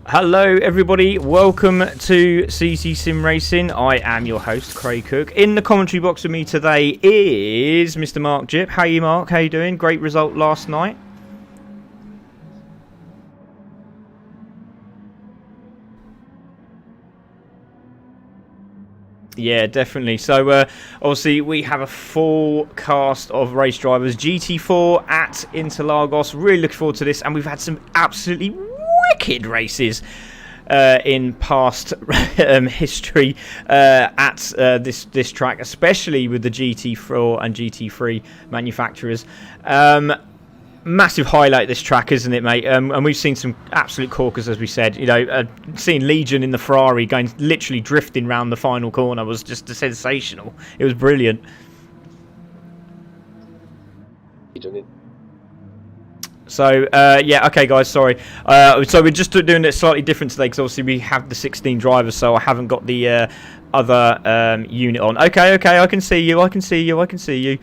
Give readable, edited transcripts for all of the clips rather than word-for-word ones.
Hello everybody, welcome to CC Sim Racing. I am your host, Craig Cook. In the commentary box with me today is Mr. Mark Jip. How are you, Mark? How you doing? Great result last night. Yeah, definitely. So, obviously, we have a full cast of race drivers. GT4 at Interlagos. Really looking forward to this. And we've had some absolutely wicked races in past history at this track, especially with the GT4 and GT3 manufacturers. Massive highlight this track, isn't it, mate? And we've seen some absolute corkers, as we said. You know, seeing Legion in the Ferrari going literally drifting round the final corner was just sensational. It was brilliant. So, yeah, okay, guys, sorry. So we're just doing it slightly different today because obviously we have the 16 drivers, so I haven't got the other unit on. Okay, I can see you.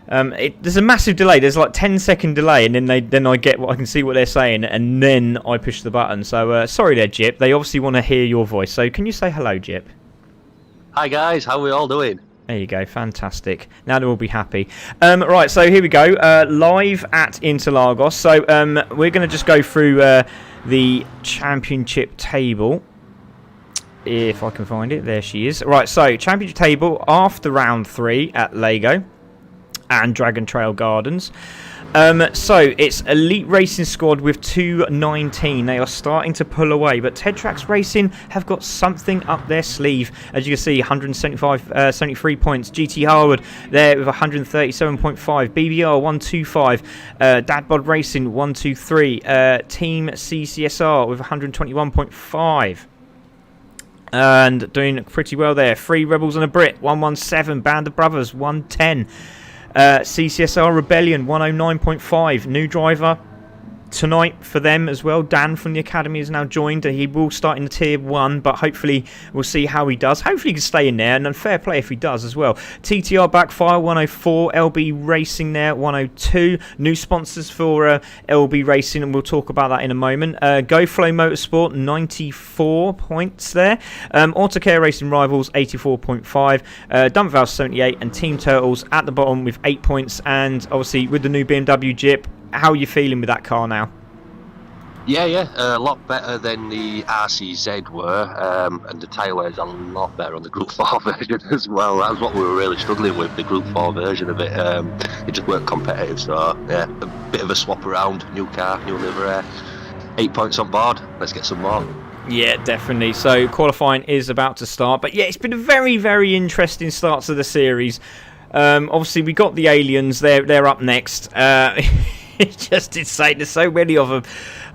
There's a massive delay. There's like 10-second delay, and then I get I can see what they're saying, and then I push the button. So sorry there, Jip. They obviously want to hear your voice. So can you say hello, Jip? Hi guys, how are we all doing? There you go, fantastic. Now they'll all be happy. Right, so here we go. Live at Interlagos. So we're going to just go through the championship table. If I can find it. There she is. Right, so championship table after round 3 at Lego and Dragon Trail Gardens. So it's Elite Racing Squad with 219. They are starting to pull away, but Ted Tracks Racing have got something up their sleeve. As you can see, 73 points. GT Harwood there with 137.5. BBR 125. Dadbod Racing 123. Team CCSR with 121.5. And doing pretty well there. 3 Rebels and a Brit 117. Band of Brothers 110. CCSR Rebellion 109.5. New driver tonight for them as well. Dan from the Academy has now joined. He will start in the Tier 1, but hopefully we'll see how he does. Hopefully he can stay in there, and fair play if he does as well. TTR Backfire 104. LB Racing there 102. New sponsors for LB Racing, and we'll talk about that in a moment. GoFlow Motorsport 94 points there. Autocare Racing Rivals 84.5. Dump Valve 78, and Team Turtles at the bottom with 8 points. And obviously with the new BMW Jip, how are you feeling with that car now? Yeah, a lot better than the RCZ were, and the tyre is a lot better on the Group 4 version as well. That was what we were really struggling with, the Group 4 version of it. It just weren't competitive, so yeah, a bit of a swap around, new car, new livery. 8 points on board, let's get some more. Yeah, definitely. So qualifying is about to start, but yeah, it's been a very, very interesting start to the series. Obviously, we got the aliens, they're up next. It's just insane. There's so many of them,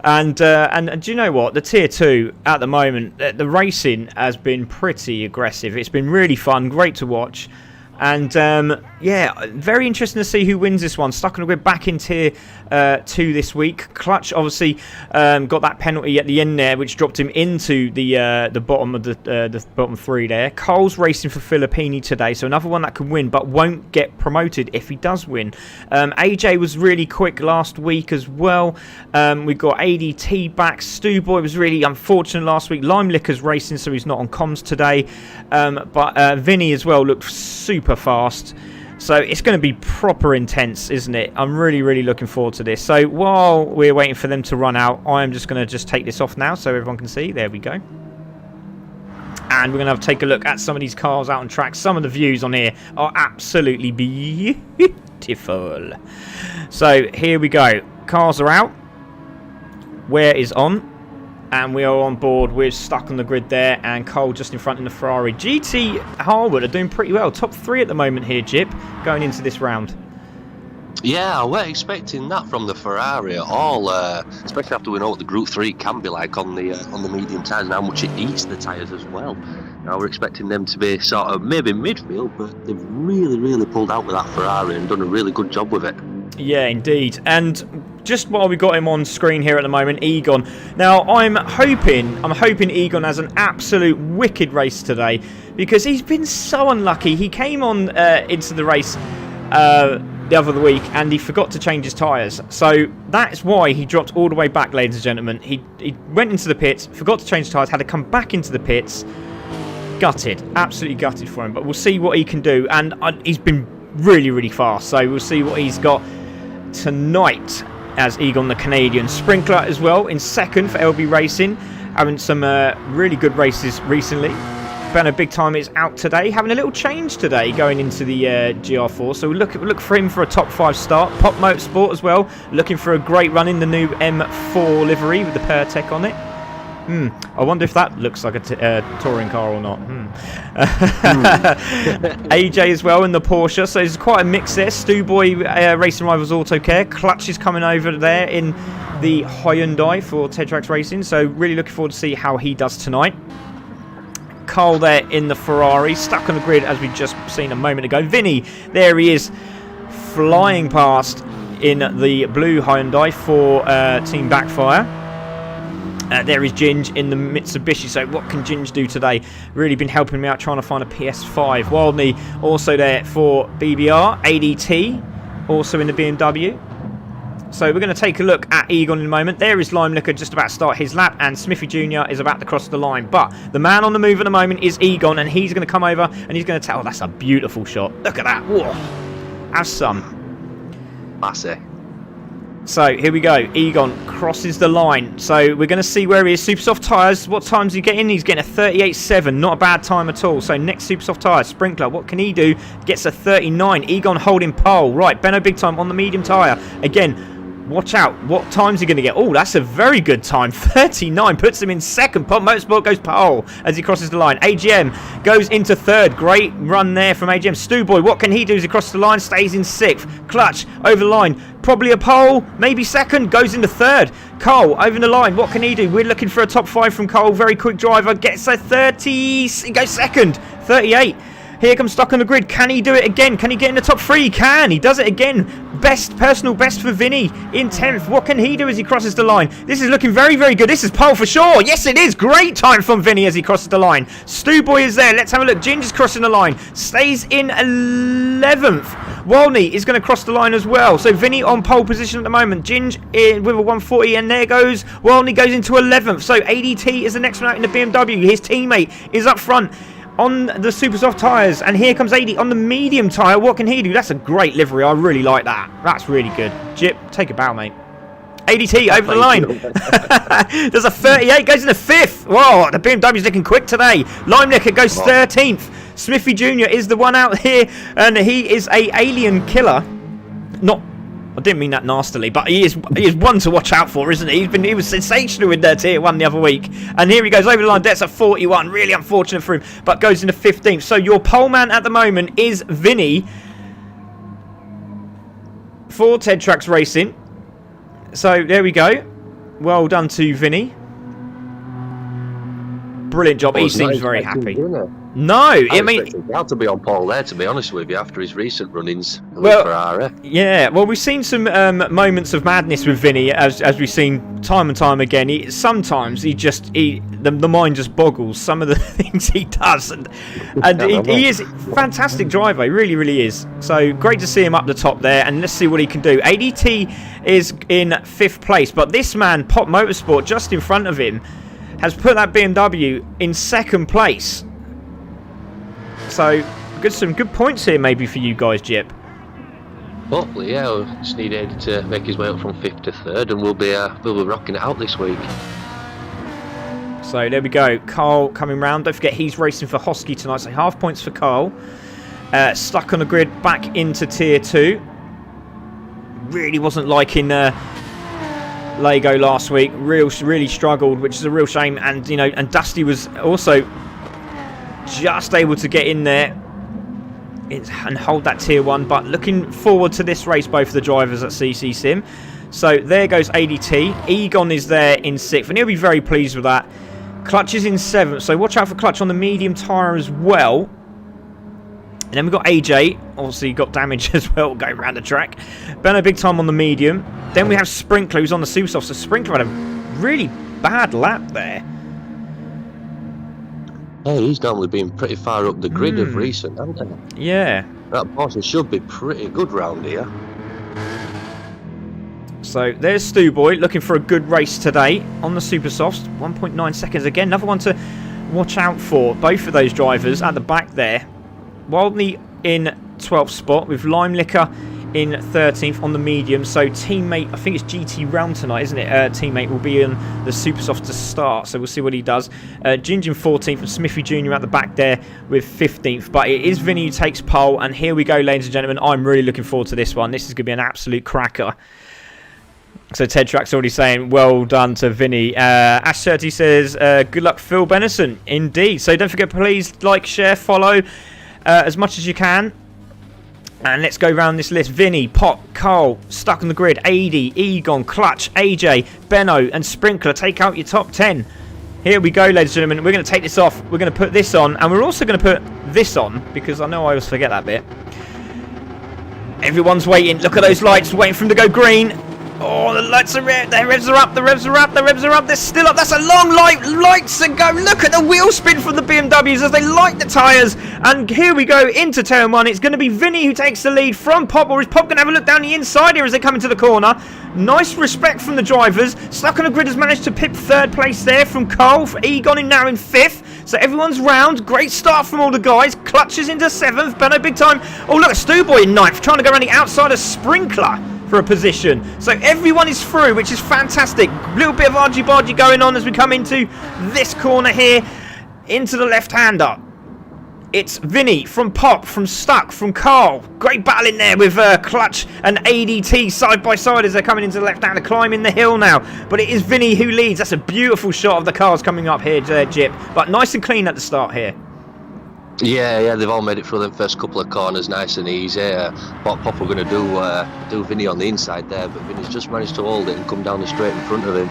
and do you know what? The Tier 2 at the moment, the racing has been pretty aggressive. It's been really fun, great to watch, and yeah, very interesting to see who wins this one. Stuck on a grid back in Tier 2 this week. Clutch obviously got that penalty at the end there, which dropped him into the bottom of the bottom 3 there. Cole's racing for Filippini today, so another one that can win, but won't get promoted if he does win. AJ was really quick last week as well. We got ADT back. Stu Boy was really unfortunate last week. Lime Liquor's racing, so he's not on comms today. But Vinny as well looked super fast. So it's going to be proper intense, isn't it? I'm really, really looking forward to this. So while we're waiting for them to run out, I am just going to take this off now so everyone can see. There we go. And we're going to take a look at some of these cars out on track. Some of the views on here are absolutely beautiful. So here we go. Cars are out. Where is on? And we are on board. We're stuck on the grid there, and Cole just in front in the Ferrari. GT Harwood are doing pretty well. Top 3 at the moment here, Jip, going into this round. Yeah, I weren't expecting that from the Ferrari at all, especially after we know what the Group 3 can be like on the medium tyres and how much it eats the tyres as well. Now we're expecting them to be sort of maybe midfield, but they've really, really pulled out with that Ferrari and done a really good job with it. Yeah, indeed. And just while we got him on screen here at the moment, Egon. Now, I'm hoping Egon has an absolute wicked race today, because he's been so unlucky. He came on into the race the other week, and he forgot to change his tyres. So that's why he dropped all the way back, ladies and gentlemen. He went into the pits, forgot to change tyres, had to come back into the pits. Gutted, absolutely gutted for him. But we'll see what he can do, and he's been really, really fast. So we'll see what he's got tonight as Egon the Canadian. Sprinkler as well in second for LB Racing, having some really good races recently. Benno Big Time is out today, having a little change today going into the GR4. So look for him for a top 5 start. Pop Motorsport as well, looking for a great run in the new M4 livery with the Pertec on it. I wonder if that looks like a touring car or not. AJ as well in the Porsche. So there's quite a mix there. Stu Boy Racing Rivals Auto Care. Clutch is coming over there in the Hyundai for Tetrax Racing. So really looking forward to see how he does tonight. Carl there in the Ferrari, stuck on the grid as we just seen a moment ago. Vinny, there he is, flying past in the blue Hyundai for Team Backfire. There is Ginge in the Mitsubishi. So what can Ginge do today? Really been helping me out trying to find a PS5. Wildney also there for BBR. ADT also in the BMW. So we're going to take a look at Egon in a moment. There is Limelicker just about to start his lap, and Smithy Jr. is about to cross the line. But the man on the move at the moment is Egon, and he's going to come over and he's going to tell... Oh, that's a beautiful shot. Look at that. Whoa. Have some. Massive. So here we go. Egon crosses the line. So we're going to see where he is. Super soft tyres. What time's he getting? He's getting a 38.7. Not a bad time at all. So next super soft tyre. Sprinkler. What can he do? Gets a 39. Egon holding pole. Right. Benno Big Time on the medium tyre. Again... Watch out. What time's he going to get? Oh, that's a very good time. 39. Puts him in second. Pop Motorsport goes pole as he crosses the line. AGM goes into third. Great run there from AGM. Stu Boy, what can he do as he crosses the line? Stays in sixth. Clutch over the line. Probably a pole. Maybe second. Goes into third. Cole over the line. What can he do? We're looking for a top 5 from Cole. Very quick driver. Gets a 30. He goes second. 38. Here comes stuck on the grid. Can he do it again? Can he get in the top 3? He can. He does it again. Personal best for Vinny in 10th. What can he do as he crosses the line? This is looking very, very good. This is pole for sure. Yes, it is. Great time from Vinny as he crosses the line. Stu Boy is there. Let's have a look. Ginger's crossing the line. Stays in 11th. Walney is going to cross the line as well. So Vinny on pole position at the moment. Ginge in with a 140, and there goes Walney goes into 11th. So ADT is the next one out in the BMW. His teammate is up front on the super soft tyres, and here comes 80 on the medium tyre. What can he do? That's a great livery. I really like that. That's really good. Jip, take a bow, mate. ADT over the line. There's a 38, goes into 5th. Whoa, the BMW's looking quick today. Limelicker goes 13th. Smithy Jr. is the one out here, and he is a alien killer. I didn't mean that nastily, but he is one to watch out for, isn't he? He was sensational in their Tier 1 the other week. And here he goes over the line. That's a 41. Really unfortunate for him, but goes into 15th. So your pole man at the moment is Vinny for Tetrax Racing. So there we go. Well done to Vinny. Brilliant job. He seems very happy. No, I mean, glad to be on pole there, to be honest with you, after his recent runnings with well, Ferrari. Yeah, well, we've seen some moments of madness with Vinny, as we've seen time and time again. Sometimes the mind just boggles. Some of the things he does, and he is a fantastic driver. He really, really is. So great to see him up the top there, and let's see what he can do. ADT is in 5th place, but this man, Pop Motorsport, just in front of him, has put that BMW in 2nd place. So, some good points here maybe for you guys, Jip. Hopefully, yeah. We just need Eddie to make his way up from 5th to 3rd, and we'll be rocking it out this week. So there we go. Carl coming round. Don't forget he's racing for Hosky tonight. So half points for Carl. Stuck on the grid back into Tier 2. Really wasn't liking Lego last week. Really struggled, which is a real shame. And and Dusty was also just able to get in there and hold that Tier 1, but looking forward to this race, both of the drivers at CC Sim. So there goes ADT. Egon is there in 6th, and he'll be very pleased with that. Clutch is in 7th, so watch out for Clutch on the medium tyre as well. And then we've got AJ, obviously got damage as well going around the track. Benno Big Time on the medium. Then we have Sprinkler, who's on the super soft. So Sprinkler had a really bad lap there. Hey, he's normally been pretty far up the grid of recent, hasn't he? Yeah. That Porsche should be pretty good round here. So there's Stu Boy looking for a good race today on the Super Softs. 1.9 seconds again. Another one to watch out for. Both of those drivers at the back there. Wildney in 12th spot with Lime Liquor in 13th on the medium. So teammate, I think it's GT round tonight, isn't it? Teammate will be in the Super Soft to start. So we'll see what he does. Ginger in 14th and Smithy Jr. at the back there with 15th. But it is Vinny who takes pole. And here we go, ladies and gentlemen. I'm really looking forward to this one. This is going to be an absolute cracker. So Ted Track's already saying, well done to Vinny. Ash 30 says, good luck, Phil Benison. Indeed. So don't forget, please like, share, follow as much as you can. And let's go around this list. Vinny, Pop, Carl, Stuck on the Grid, AD, Egon, Clutch, AJ, Benno, and Sprinkler. Take out your top 10. Here we go, ladies and gentlemen. We're going to take this off. We're going to put this on. And we're also going to put this on, because I know I always forget that bit. Everyone's waiting. Look at those lights, waiting for them to go green. Oh, the lights are red. The revs are up. The revs are up. The revs are up. They're still up. That's a long light. Lights to go. Look at the wheel spin from the BMWs as they light the tyres. And here we go into turn one. It's going to be Vinny who takes the lead from Pop. Or is Pop going to have a look down the inside here as they come into the corner? Nice respect from the drivers. Stuck on the Grid has managed to pip third place there from Cole. Egon in now in fifth. So everyone's round. Great start from all the guys. Clutches into seventh. Benno big time. Oh, look, a Stu Boy in ninth. Trying to go around the outside of Sprinkler for a position. So everyone is through, which is fantastic. Little bit of argy-bargy going on as we come into this corner here, into the left-hander. It's Vinny from Pop, from Stuck, from Carl. Great battle in there with Clutch and ADT side by side as they're coming into the left-hander, climbing the hill now. But it is Vinny who leads. That's a beautiful shot of the cars coming up here, Jip. But nice and clean at the start here. Yeah, they've all made it through them first couple of corners nice and easy. What Pop were going to do Vinny on the inside there, but Vinny's just managed to hold it and come down the straight in front of him.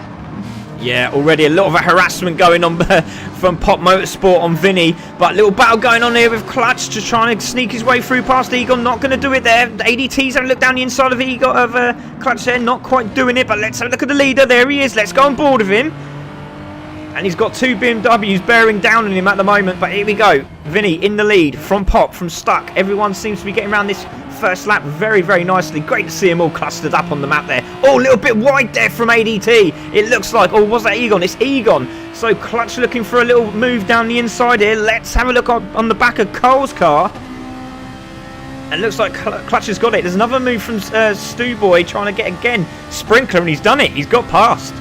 Yeah, already a lot of harassment going on from Pop Motorsport on Vinny, but a little battle going on here with Clutch just trying to sneak his way through past Egon. Not going to do it there. ADT's having a look down the inside of Egon, of Clutch there, not quite doing it, but let's have a look at the leader. There he is. Let's go on board with him. And he's got two BMWs bearing down on him at the moment. But here we go. Vinny in the lead from Pop, from Stuck. Everyone seems to be getting around this first lap very, very nicely. Great to see them all clustered up on the map there. Oh, a little bit wide there from ADT. It looks like, oh, was that Egon? It's Egon. So Clutch looking for a little move down the inside here. Let's have a look on the back of Cole's car. And it looks like Clutch has got it. There's another move from Stu Boy trying to get again Sprinkler, and he's done it. He's got past.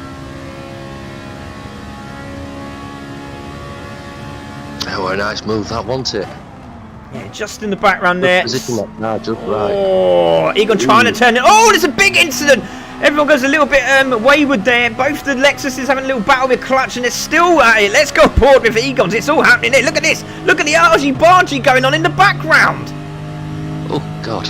Oh, a nice move that, wasn't it? Yeah, just in the background there. Position that car just right. Oh, Egon trying to turn it. Oh, there's a big incident. Everyone goes a little bit wayward there. Both the Lexuses having a little battle with Clutch, and they're still at it. Let's go aboard with Egon's. It's all happening here. Look at this. Look at the argy-bargy going on in the background. Oh, God.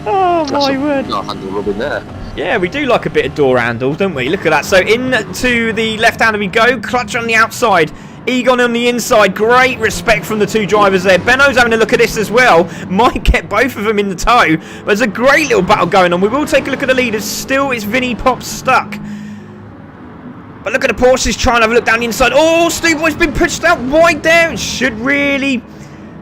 Oh, my word. Not handle rubbing there. Yeah, we do like a bit of door handle, don't we? Look at that. So into the left-hander we go. Clutch on the outside. Egon on the inside. Great respect from the two drivers there. Benno's having a look at this as well. Might get both of them in the tow. But there's a great little battle going on. We will take a look at the leaders. Still, it's Vinny, Pop, Stuck. But look at the Porsches trying to have a look down the inside. Oh, Stu Boy's been pushed out wide there. It should really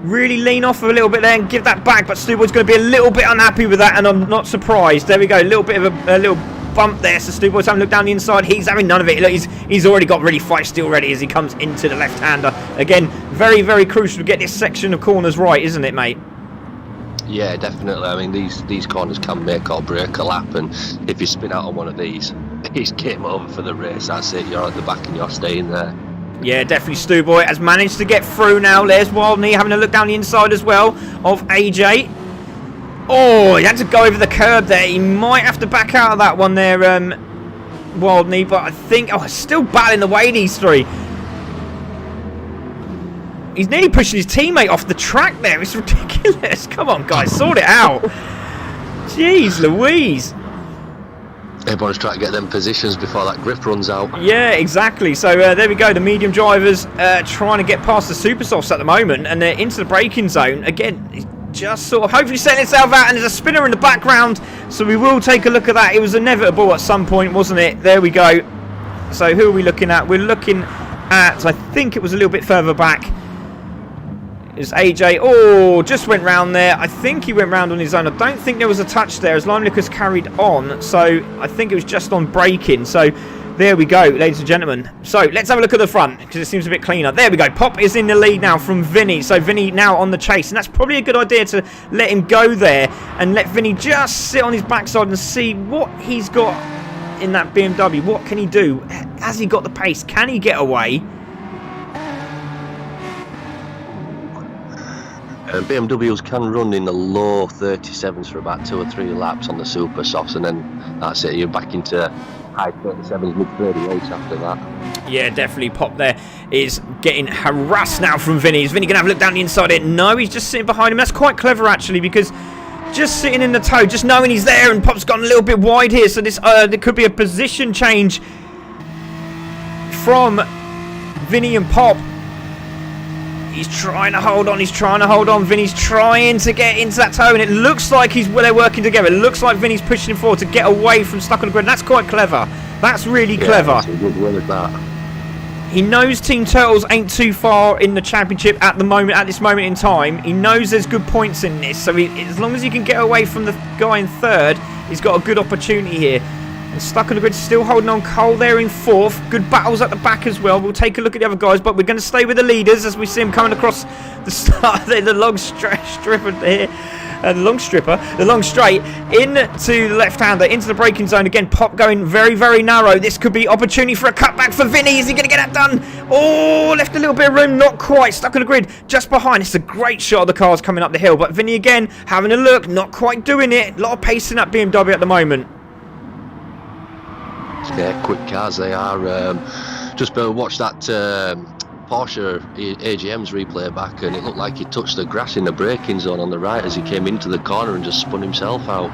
lean off a little bit there and give that back, but Stu Boy's going to be a little bit unhappy with that, and I'm not surprised. There we go, a little bit of a little bump there, so Stu Boy's having a look down the inside. He's having none of it. Look, he's already got really feisty already as he comes into the left-hander. Again, very, very crucial to get this section of corners right, isn't it, mate? Yeah, definitely. I mean, these corners can make or break a lap, and if you spin out on one of these, he's game over for the race. That's it, you're at the back and you're staying there. Yeah, definitely Stu Boy has managed to get through now. There's Wildney having a look down the inside as well of AJ. Oh, he had to go over the curb there. He might have to back out of that one there, Wildney. But I think, still battling away these three. He's nearly pushing his teammate off the track there. It's ridiculous. Come on, guys, sort it out. Jeez Louise. Everyone's trying to get them positions before that grip runs out. Yeah, exactly. So there we go. The medium drivers trying to get past the super softs at the moment, and they're into the braking zone. Again, just sort of hopefully setting itself out, and there's a spinner in the background. So we will take a look at that. It was inevitable at some point, wasn't it? There we go. So who are we looking at? We're looking at, I think it was a little bit further back. Is AJ, oh, just went round there. I think he went round on his own. I don't think there was a touch there as Lime Lucas carried on. So I think it was just on braking. So there we go, ladies and gentlemen. So let's have a look at the front because it seems a bit cleaner. There we go. Pop is in the lead now from Vinny. So Vinny now on the chase. And that's probably a good idea to let him go there and let Vinny just sit on his backside and see what he's got in that BMW. What can he do? Has he got the pace? Can he get away? BMWs can run in the low 37s for about 2 or 3 laps on the super softs, and then that's it, you're back into high 37s, mid 38s after that. Yeah, definitely. Pop there is getting harassed now from Vinny. Is Vinny going to have a look down the inside it? No, he's just sitting behind him. That's quite clever, actually, because just sitting in the toe, just knowing he's there, and Pop's gone a little bit wide here, so this there could be a position change from Vinny and Pop. He's trying to hold on. He's trying to hold on. Vinny's trying to get into that toe, and it looks like they're working together. It looks like Vinny's pushing him forward to get away from stuck on the grid. And that's quite clever. That's really clever. That's a good win at that. He knows Team Turtles ain't too far in the championship at the moment. At this moment in time, he knows there's good points in this. So as long as he can get away from the guy in third, he's got a good opportunity here. And stuck on the grid, still holding on. Cole there in fourth. Good battles at the back as well. We'll take a look at the other guys, but we're going to stay with the leaders as we see him coming across the start. The long stripper here. The long straight into the left-hander, into the braking zone. Again, Pop going very, very narrow. This could be opportunity for a cutback for Vinny. Is he going to get that done? Oh, left a little bit of room. Not quite. Stuck on the grid just behind. It's a great shot of the cars coming up the hill, but Vinny again having a look. Not quite doing it. A lot of pace in that BMW at the moment. Yeah, quick cars they are. Just watch that Porsche AGM's replay back, and it looked like he touched the grass in the braking zone on the right as he came into the corner and just spun himself out.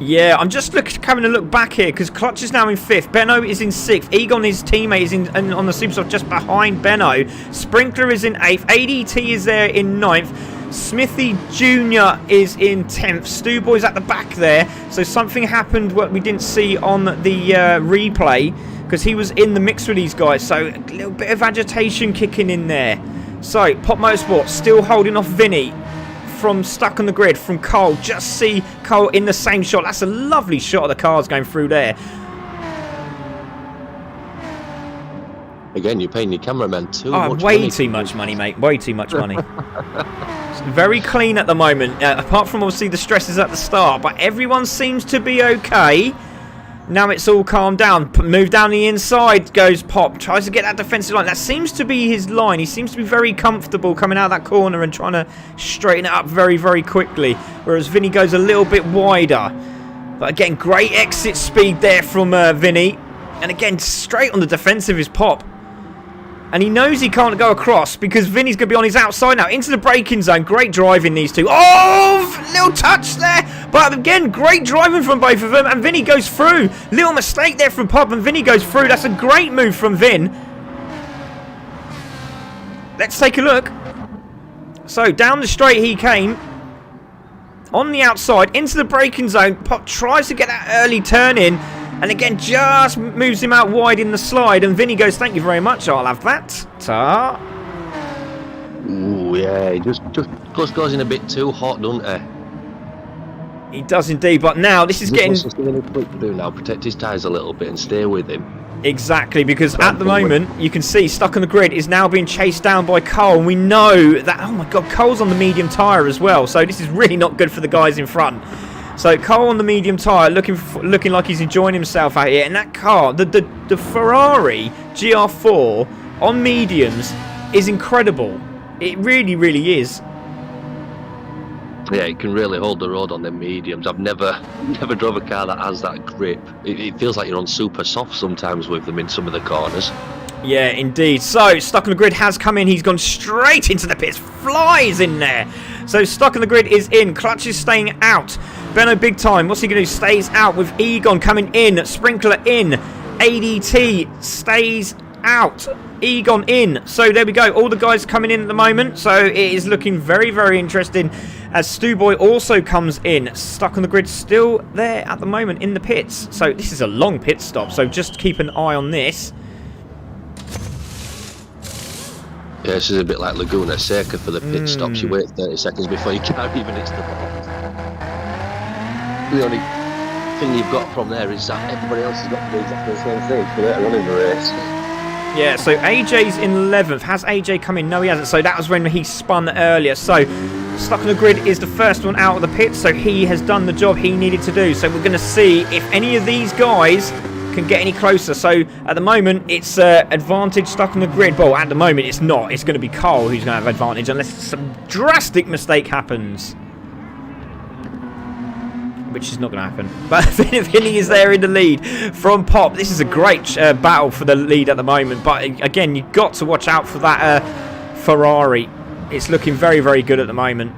Yeah, I'm just having a look back here because Clutch is now in 5th. Benno is in 6th. Egon, his teammate, is on the Supersoft just behind Benno. Sprinkler is in 8th. ADT is there in 9th. Smithy Jr. is in 10th. Stu Boy's at the back there. So something happened what we didn't see on the replay because he was in the mix with these guys. So a little bit of agitation kicking in there. So Pop Motorsport still holding off Vinny from stuck on the grid from Cole. Just see Cole in the same shot. That's a lovely shot of the cars going through there. Again, you're paying your cameraman too much way money. Too much money, mate. Way too much money. It's very clean at the moment, apart from obviously the stresses at the start, but everyone seems to be okay. Now it's all calmed down. Move down the inside goes Pop. Tries to get that defensive line. That seems to be his line. He seems to be very comfortable coming out of that corner and trying to straighten it up very, very quickly. Whereas Vinny goes a little bit wider. But again, great exit speed there from Vinny. And again, straight on the defensive is Pop. And he knows he can't go across because Vinny's going to be on his outside now. Into the braking zone. Great driving, these two. Oh, little touch there. But again, great driving from both of them. And Vinny goes through. Little mistake there from Pop and Vinny goes through. That's a great move from Vin. Let's take a look. So, down the straight he came. On the outside. Into the braking zone. Pop tries to get that early turn in. And again, just moves him out wide in the slide. And Vinny goes, thank you very much. I'll have that. Ta. Ooh, yeah. He just goes in a bit too hot, doesn't he? He does indeed. But now, this is getting... quick to do now. Protect his tyres a little bit and stay with him. Exactly, because at the moment, you can see Stuck on the Grid is now being chased down by Cole. And we know that, oh my God, Cole's on the medium tyre as well. So this is really not good for the guys in front. So Cole on the medium tyre, looking like he's enjoying himself out here. And that car, the Ferrari GR4 on mediums is incredible. It really, really is. Yeah, it can really hold the road on the mediums. I've never drove a car that has that grip. It feels like you're on super soft sometimes with them in some of the corners. Yeah, indeed. So, Stuck on the Grid has come in. He's gone straight into the pits. Flies in there. So, Stuck on the Grid is in. Clutch is staying out. Benno big time. What's he going to do? Stays out with Egon coming in. Sprinkler in. ADT stays out. Egon in. So, there we go. All the guys coming in at the moment. So, it is looking very, very interesting as Stu Boy also comes in. Stuck on the Grid still there at the moment in the pits. So, this is a long pit stop. So, just keep an eye on this. pace is a bit like Laguna Seca for the pit stops. You wait 30 seconds before you can't even hit the ball. The only thing you've got from there is that everybody else has got to do exactly the same thing for their running the race. Yeah, so AJ's in 11th. Has AJ come in? No, he hasn't. So that was when he spun earlier. So Stuck on the Grid is the first one out of the pit. So he has done the job he needed to do. So we're going to see if any of these guys can get any closer. So at the moment, it's advantage Stuck on the Grid. Well, at the moment, it's not. It's going to be Carl who's going to have advantage unless some drastic mistake happens. Which is not going to happen. But Vinny is there in the lead from Pop. This is a great battle for the lead at the moment. But again, you've got to watch out for that Ferrari. It's looking very, very good at the moment.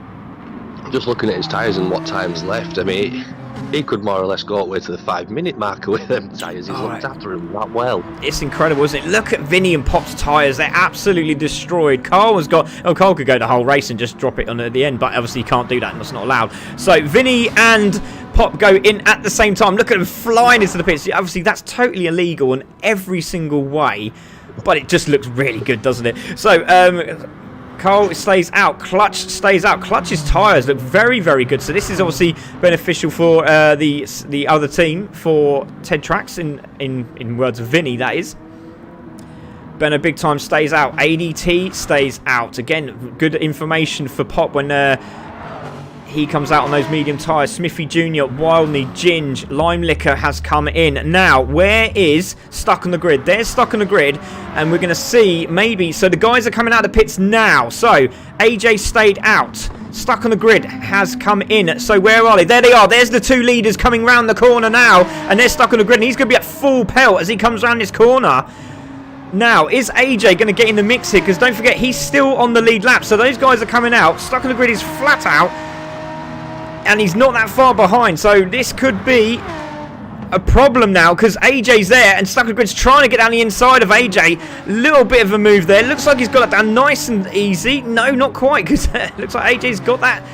Just looking at his tyres and what time's left, I mean, he could more or less go all the way to the 5-minute marker with them tyres. He's looked after him that well. It's incredible, isn't it? Look at Vinny and Pop's tyres. They're absolutely destroyed. Carl has got... Oh, Carl could go the whole race and just drop it on at the end, but obviously you can't do that. That's not allowed. So Vinny and Pop go in at the same time. Look at them flying into the pits. Obviously, that's totally illegal in every single way, but it just looks really good, doesn't it? So, Carl stays out. Clutch stays out. Clutch's tyres look very, very good. So this is obviously beneficial for the other team, for Ted Tracks, in words of Vinny, that is. Benno Big Time stays out. ADT stays out. Again, good information for Pop when he comes out on those medium tyres. Smithy Jr., Wildney, Ginge, Lime Liquor has come in. Now, where is Stuck on the Grid? There's Stuck on the Grid, and we're going to see maybe... So the guys are coming out of the pits now. So AJ stayed out. Stuck on the Grid has come in. So where are they? There they are. There's the two leaders coming round the corner now, and they're Stuck on the Grid, and he's going to be at full pelt as he comes round this corner. Now, is AJ going to get in the mix here? Because don't forget, he's still on the lead lap. So those guys are coming out. Stuck on the Grid is flat out. And he's not that far behind, so this could be a problem now because AJ's there and Stuck on the Grid's trying to get down the inside of AJ. Little bit of a move there. Looks like he's got it down nice and easy. No, not quite, because it looks like AJ's got that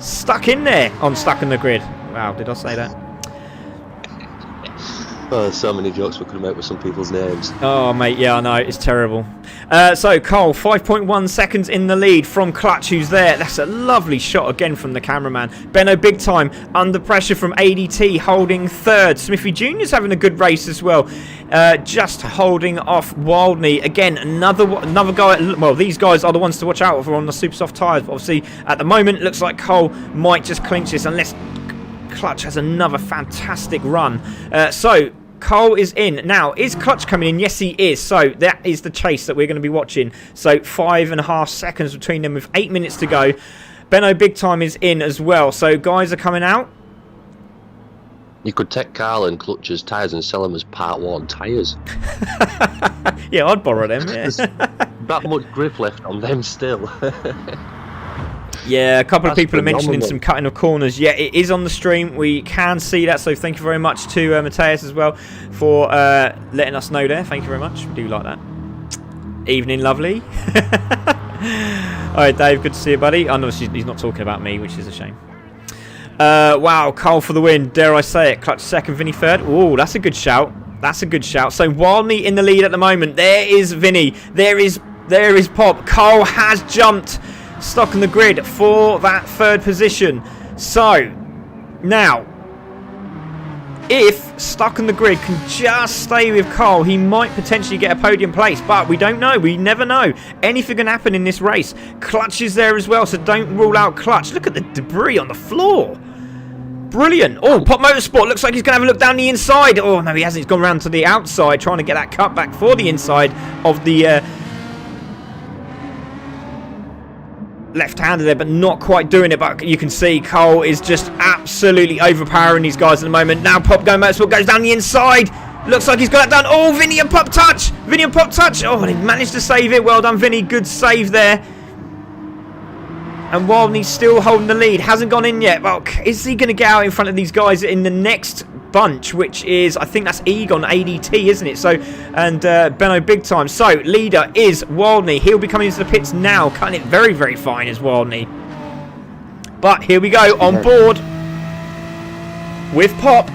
stuck in there on Stuck on the Grid. Wow, did I say that? Oh, there's so many jokes we could have made with some people's names. Oh, mate, yeah, I know. It's terrible. So, Cole, 5.1 seconds in the lead from Clutch, who's there. That's a lovely shot again from the cameraman. Benno Big Time under pressure from ADT, holding third. Smithy Jr.'s having a good race as well. Just holding off Wildney. Again, another guy. Well, these guys are the ones to watch out for on the super soft tyres. But obviously, at the moment, it looks like Cole might just clinch this unless Clutch has another fantastic run. So Cole is in. Now, is Clutch coming in? Yes, he is. So that is the chase that we're going to be watching. So 5.5 seconds between them with 8 minutes to go. Benno Big Time is in as well. So guys are coming out. You could take Carl and Clutch's tyres and sell them as Part 1 tyres. Yeah, I'd borrow them. Yeah. There's that much grip left on them still. Yeah, a couple of people are mentioning some cutting of corners. Yeah, it is on the stream. We can see that. So thank you very much to Mateus as well for letting us know there. Thank you very much. We do like that. Evening, lovely. All right, Dave, good to see you, buddy. I know he's not talking about me, which is a shame. Wow, Cole for the win. Dare I say it. Clutch second, Vinny third. Oh, that's a good shout. That's a good shout. So Wildney in the lead at the moment. There is Vinny. There is Pop. Cole has jumped Stuck on the Grid for that third position. So now, if Stuck on the Grid can just stay with Cole, he might potentially get a podium place, but we don't know. We never know. Anything can happen in this race. Clutch is there as well, so don't rule out Clutch. Look at the debris on the floor. Brilliant. Oh, Pop Motorsport looks like he's going to have a look down the inside. Oh, no, he hasn't. He's gone around to the outside trying to get that cut back for the inside of the left-hander there, but not quite doing it. But you can see Cole is just absolutely overpowering these guys at the moment. Now Pop Go Motorsport goes down the inside. Looks like he's got it done. Oh, Vinny and Pop touch. Vinny and Pop touch. Oh, and he managed to save it. Well done, Vinny. Good save there. And Wildney's still holding the lead. Hasn't gone in yet. Well, is he going to get out in front of these guys in the next bunch, which is, I think that's Egon ADT, isn't it? So, and Benno Big Time. So, leader is Wildney. He'll be coming into the pits now. Cutting it very, very fine as Wildney. But here we go, on board with Pop.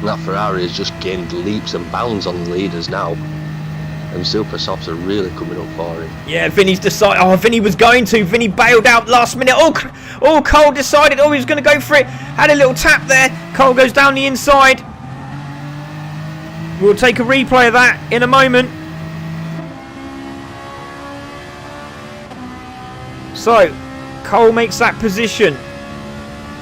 That Ferrari has just gained leaps and bounds on the leaders now. And Super Softs are really coming up for him. Yeah, Vinny's decided. Oh, Vinny was going to. Vinny bailed out last minute. Oh, Cole decided. Oh, he was going to go for it. Had a little tap there. Cole goes down the inside. We'll take a replay of that in a moment. So, Cole makes that position.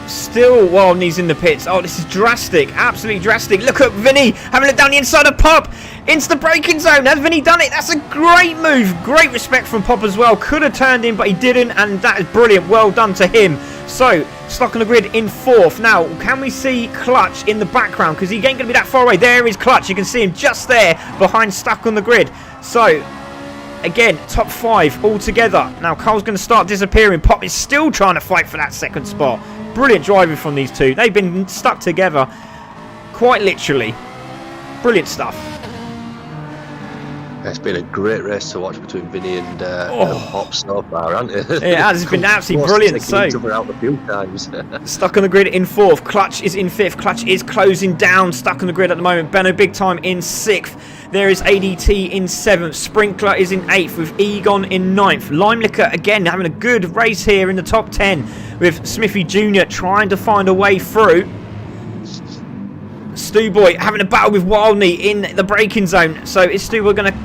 Still Wildney's in the pits. Oh, this is drastic. Absolutely drastic. Look at Vinny having a look down the inside of Pop. Into the braking zone. Has Vinny done it? That's a great move. Great respect from Pop as well. Could have turned in, but he didn't. And that is brilliant. Well done to him. So, stuck on the grid in 4th. Now, can we see Clutch in the background? Because he ain't going to be that far away. There is Clutch. You can see him just there behind Stuck on the Grid. So, again, top 5 all together. Now, Cole's going to start disappearing. Pop is still trying to fight for that 2nd spot. Brilliant driving from these two. They've been stuck together quite literally. Brilliant stuff. It's been a great race to watch between Vinny and Pop so far, hasn't it? It has. It's been absolutely brilliant. So, each other out a few times. Stuck on the grid in 4th. Clutch is in 5th. Clutch is closing down. Stuck on the grid at the moment. Benno Big Time in 6th. There is ADT in 7th. Sprinkler is in 8th with Egon in 9th. Lime Liquor, again, having a good race here in the top 10 with Smithy Jr. trying to find a way through. Stu Boy having a battle with Wildney in the braking zone. So is Stu Boy going to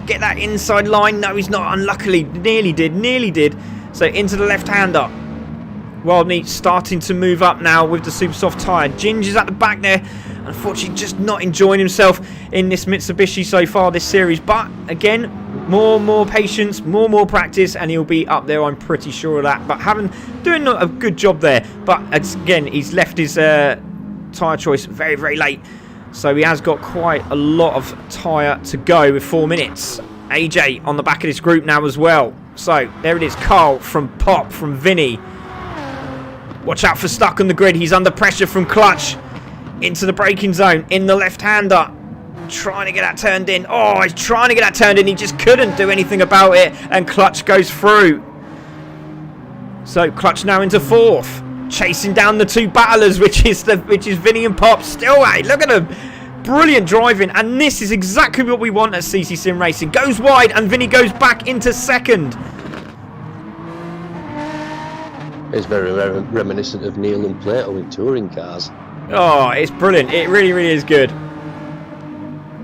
get that inside line? No, he's not. Unluckily. Nearly did. So into the left-hander. Wildney starting to move up now with the super soft tyre. Ginger's at the back there. Unfortunately, just not enjoying himself in this Mitsubishi so far this series. But again, more patience, more practice, and he'll be up there. I'm pretty sure of that. But doing a good job there. But again, he's left his tyre choice very, very late. So he has got quite a lot of tyre to go with 4 minutes. AJ on the back of this group now as well. So there it is. Carl from Pop, from Vinny. Watch out for Stuck on the Grid. He's under pressure from Clutch. Into the braking zone. In the left-hander. Trying to get that turned in. Oh, he's trying to get that turned in. He just couldn't do anything about it. And Clutch goes through. So Clutch now into 4th. Chasing down the 2 battlers, which is Vinny and Pop. Still, hey, look at them. Brilliant driving. And this is exactly what we want at CC Sim Racing. Goes wide and Vinny goes back into 2nd. It's very reminiscent of Neil and Plato in touring cars. Oh, it's brilliant. It really, really is good.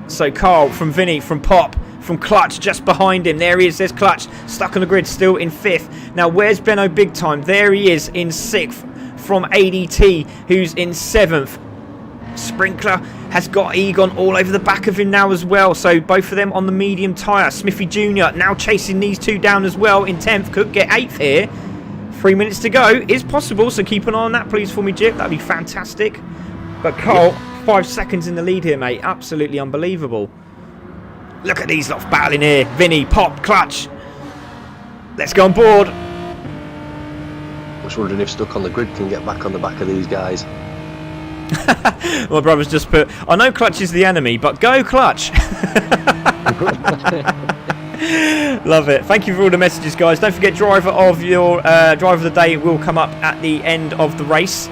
So Carl from Vinny, from Pop, from Clutch just behind him. There he is. There's Clutch. Stuck on the grid, still in 5th. Now, where's Benno Big Time? There he is in 6th from ADT, who's in 7th. Sprinkler has got Egon all over the back of him now as well. So both of them on the medium tyre. Smithy Jr. now chasing these two down as well in 10th. Could get 8th here. 3 minutes to go is possible, so keep an eye on that, please, for me, Jip. That'd be fantastic. But Carl, 5 seconds in the lead here, mate. Absolutely unbelievable. Look at these lots battling here. Vinny, Pop, Clutch. Let's go on board. I was wondering if Stuck on the Grid can get back on the back of these guys. My brother's just put, I know Clutch is the enemy, but go Clutch. Love it. Thank you for all the messages, guys. Don't forget, driver of the day will come up at the end of the race.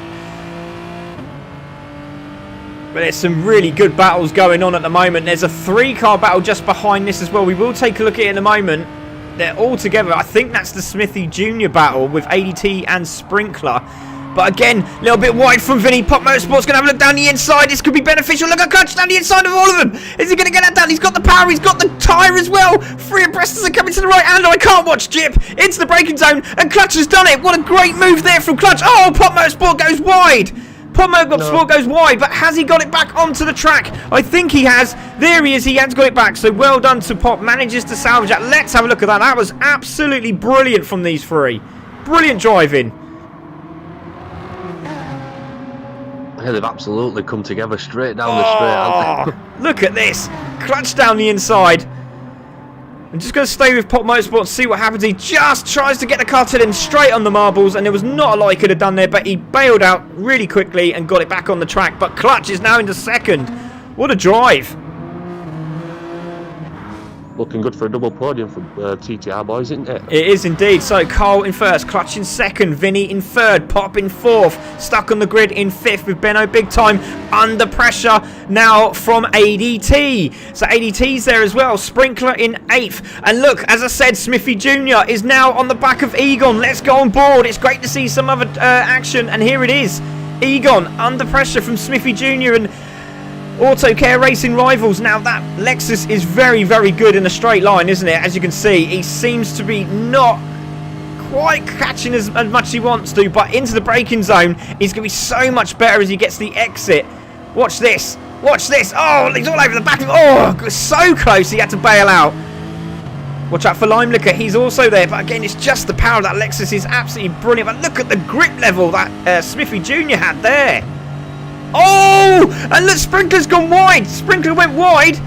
But there's some really good battles going on at the moment. There's a 3-car battle just behind this as well. We will take a look at it in a moment. They're all together. I think that's the Smithy Jr. battle with ADT and Sprinkler. But again, a little bit wide from Vinny. Pop Motorsport's going to have a look down the inside. This could be beneficial. Look at Clutch down the inside of all of them. Is he going to get that down? He's got the power. He's got the tyre as well. 3 abreast are coming to the right hand. I can't watch Jip. Into the braking zone. And Clutch has done it. What a great move there from Clutch. Oh, Pop Motorsport goes wide. Pop Motorsport goes wide. But has he got it back onto the track? I think he has. There he is. He has got it back. So well done to Pop. Manages to salvage that. Let's have a look at that. That was absolutely brilliant from these 3. Brilliant driving. Yeah, they've absolutely come together straight down the straight, haven't they? Look at this. Clutch down the inside. I'm just going to stay with Pop Motorsport and see what happens. He just tries to get the car to them straight on the marbles, and there was not a lot he could have done there, but he bailed out really quickly and got it back on the track. But Clutch is now into 2nd. What a drive. looking good for a double podium for TTR boys, isn't it? It is indeed. So Carl in first, Clutch in second, Vinny in third, Pop in fourth, stuck on the grid in fifth with Benno big time under pressure now from ADT. So ADT's there as well, Sprinkler in eighth. And look, as I said, Smithy Jr. is now on the back of Egon. Let's go on board. It's great to see some other action, and here it is. Egon under pressure from Smithy Jr. and Auto Care Racing Rivals. Now that Lexus is very, very good in a straight line, isn't it? As you can see, he seems to be not quite catching as much as he wants to, but into the braking zone, he's going to be so much better as he gets the exit. Watch this. Watch this. Oh, he's all over the back. Oh, so close he had to bail out. Watch out for Lime Liquor. He's also there, but again, it's just the power of that Lexus is absolutely brilliant. But look at the grip level that Smithy Jr. had there. Oh! And look, Sprinkler's gone wide. Sprinkler went wide.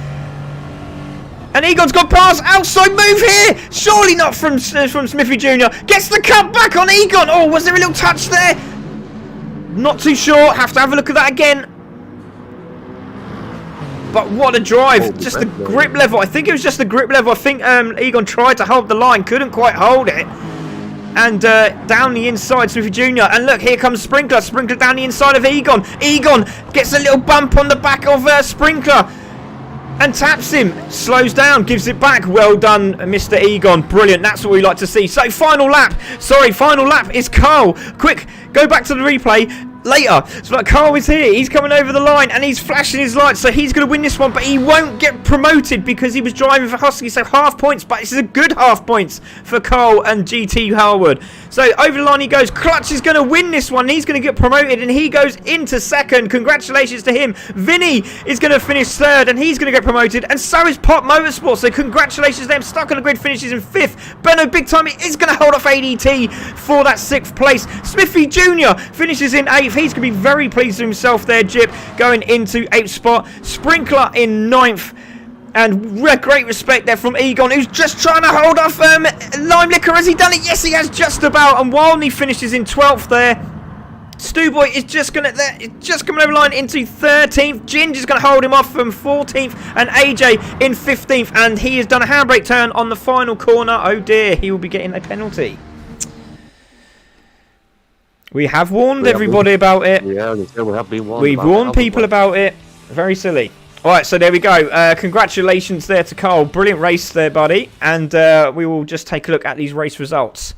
And Egon's gone past. Outside move here. Surely not from Smithy Jr. Gets the cut back on Egon. Oh, was there a little touch there? Not too sure. Have to have a look at that again. But what a drive. Just the grip level. I think it was just the grip level. I think Egon tried to hold the line. Couldn't quite hold it. And down the inside, Smithy Jr. And look, here comes Sprinkler. Sprinkler down the inside of Egon. Egon gets a little bump on the back of Sprinkler. And taps him. Slows down, gives it back. Well done, Mr. Egon. Brilliant. That's what we like to see. So, final lap. Sorry, final lap is Carl. Quick, go back to the replay. Later, so like Carl is here, he's coming over the line and he's flashing his lights, so he's going to win this one, but he won't get promoted because he was driving for Husky, so half points, but this is a good half points for Carl and GT Harwood. So over the line he goes. Clutch is going to win this one, he's going to get promoted and he goes into second. Congratulations to him. Vinny is going to finish third and he's going to get promoted, and so is Pop Motorsport, so congratulations to them. Stuck on the grid finishes in fifth. Benno big time is going to hold off ADT for that sixth place. Smithy Jr. finishes in eighth. He's going to be very pleased with himself there, Jip, going into 8th spot. Sprinkler in 9th. And great respect there from Egon, who's just trying to hold off Lime Liquor. Has he done it? Yes, he has, just about. And Wildney finishes in 12th there. Stewboy is just coming over the line into 13th. Ginger's going to hold him off from 14th. And AJ in 15th. And he has done a handbrake turn on the final corner. Oh dear, he will be getting a penalty. We have warned everybody about it. Yeah, we have been warned. We've warned people about it. Very silly. All right, so there we go. Congratulations there to Carl. Brilliant race there, buddy. And we will just take a look at these race results.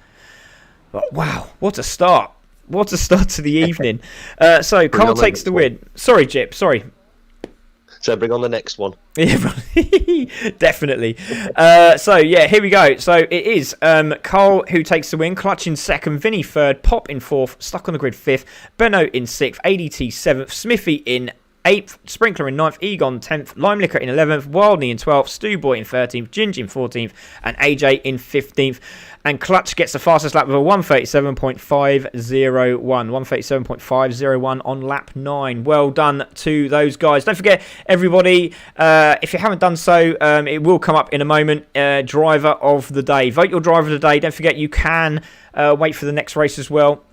But wow, what a start. What a start to the evening. So Carl takes the win. Sorry, Jip. Sorry. So bring on the next one. Yeah, definitely. So yeah, here we go. So it is Carl who takes the win. Clutch in second, Vinny third, Pop in fourth, Stuck on the Grid fifth, Benno in sixth, ADT seventh, Smithy in 8th, Sprinkler in 9th, Egon 10th, Lime Liquor in 11th, Wildney in 12th, Stewboy in 13th, Ginger in 14th, and AJ in 15th. And Clutch gets the fastest lap with a 1:37.501. 1:37.501 on lap 9. Well done to those guys. Don't forget, everybody, if you haven't done so, it will come up in a moment. Driver of the day. Vote your driver of the day. Don't forget, you can wait for the next race as well.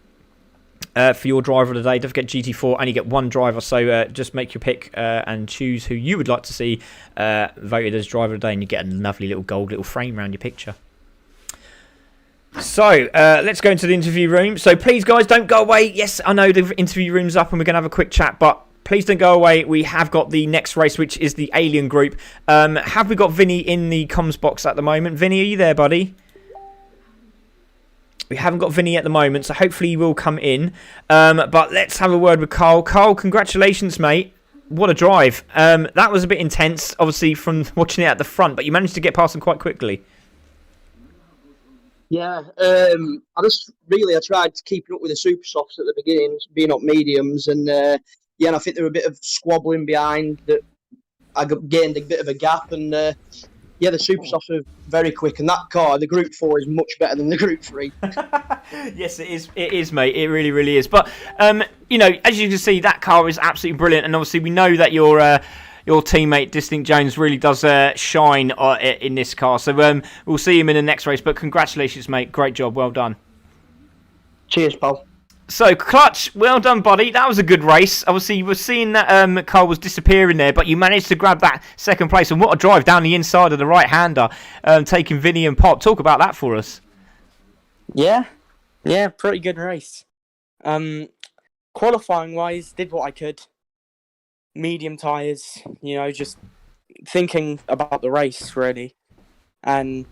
For your driver of the day. Don't forget GT4, only get one driver, so just make your pick and choose who you would like to see voted as driver of the day, and you get a lovely little gold little frame around your picture. So let's go into the interview room. So please, guys, don't go away. Yes, I know the interview room's up and we're going to have a quick chat, but please don't go away. We have got the next race, which is the Alien Group. Have we got Vinny in the comms box at the moment? Vinny, are you there, buddy? We haven't got Vinny at the moment, so hopefully he will come in. But let's have a word with Carl. Carl, congratulations, mate. What a drive. That was a bit intense, obviously, from watching it at the front, but you managed to get past him quite quickly. Yeah, I tried keeping up with the super softs at the beginning, being up mediums, and and I think there were a bit of squabbling behind that. I gained a bit of a gap, and the super softs are very quick, and that car, the Group 4, is much better than the Group 3. Yes, it is. It is, mate. It really, really is. But as you can see, that car is absolutely brilliant, and obviously we know that your teammate Distinct Jones really does shine in this car. So we'll see him in the next race. But congratulations, mate. Great job. Well done. Cheers, pal. So, Clutch, well done, buddy. That was a good race. Obviously, you were seeing that Carl was disappearing there, but you managed to grab that second place. And what a drive down the inside of the right-hander, taking Vinny and Pop. Talk about that for us. Yeah, pretty good race. Qualifying-wise, did what I could. Medium tyres, just thinking about the race, really. And,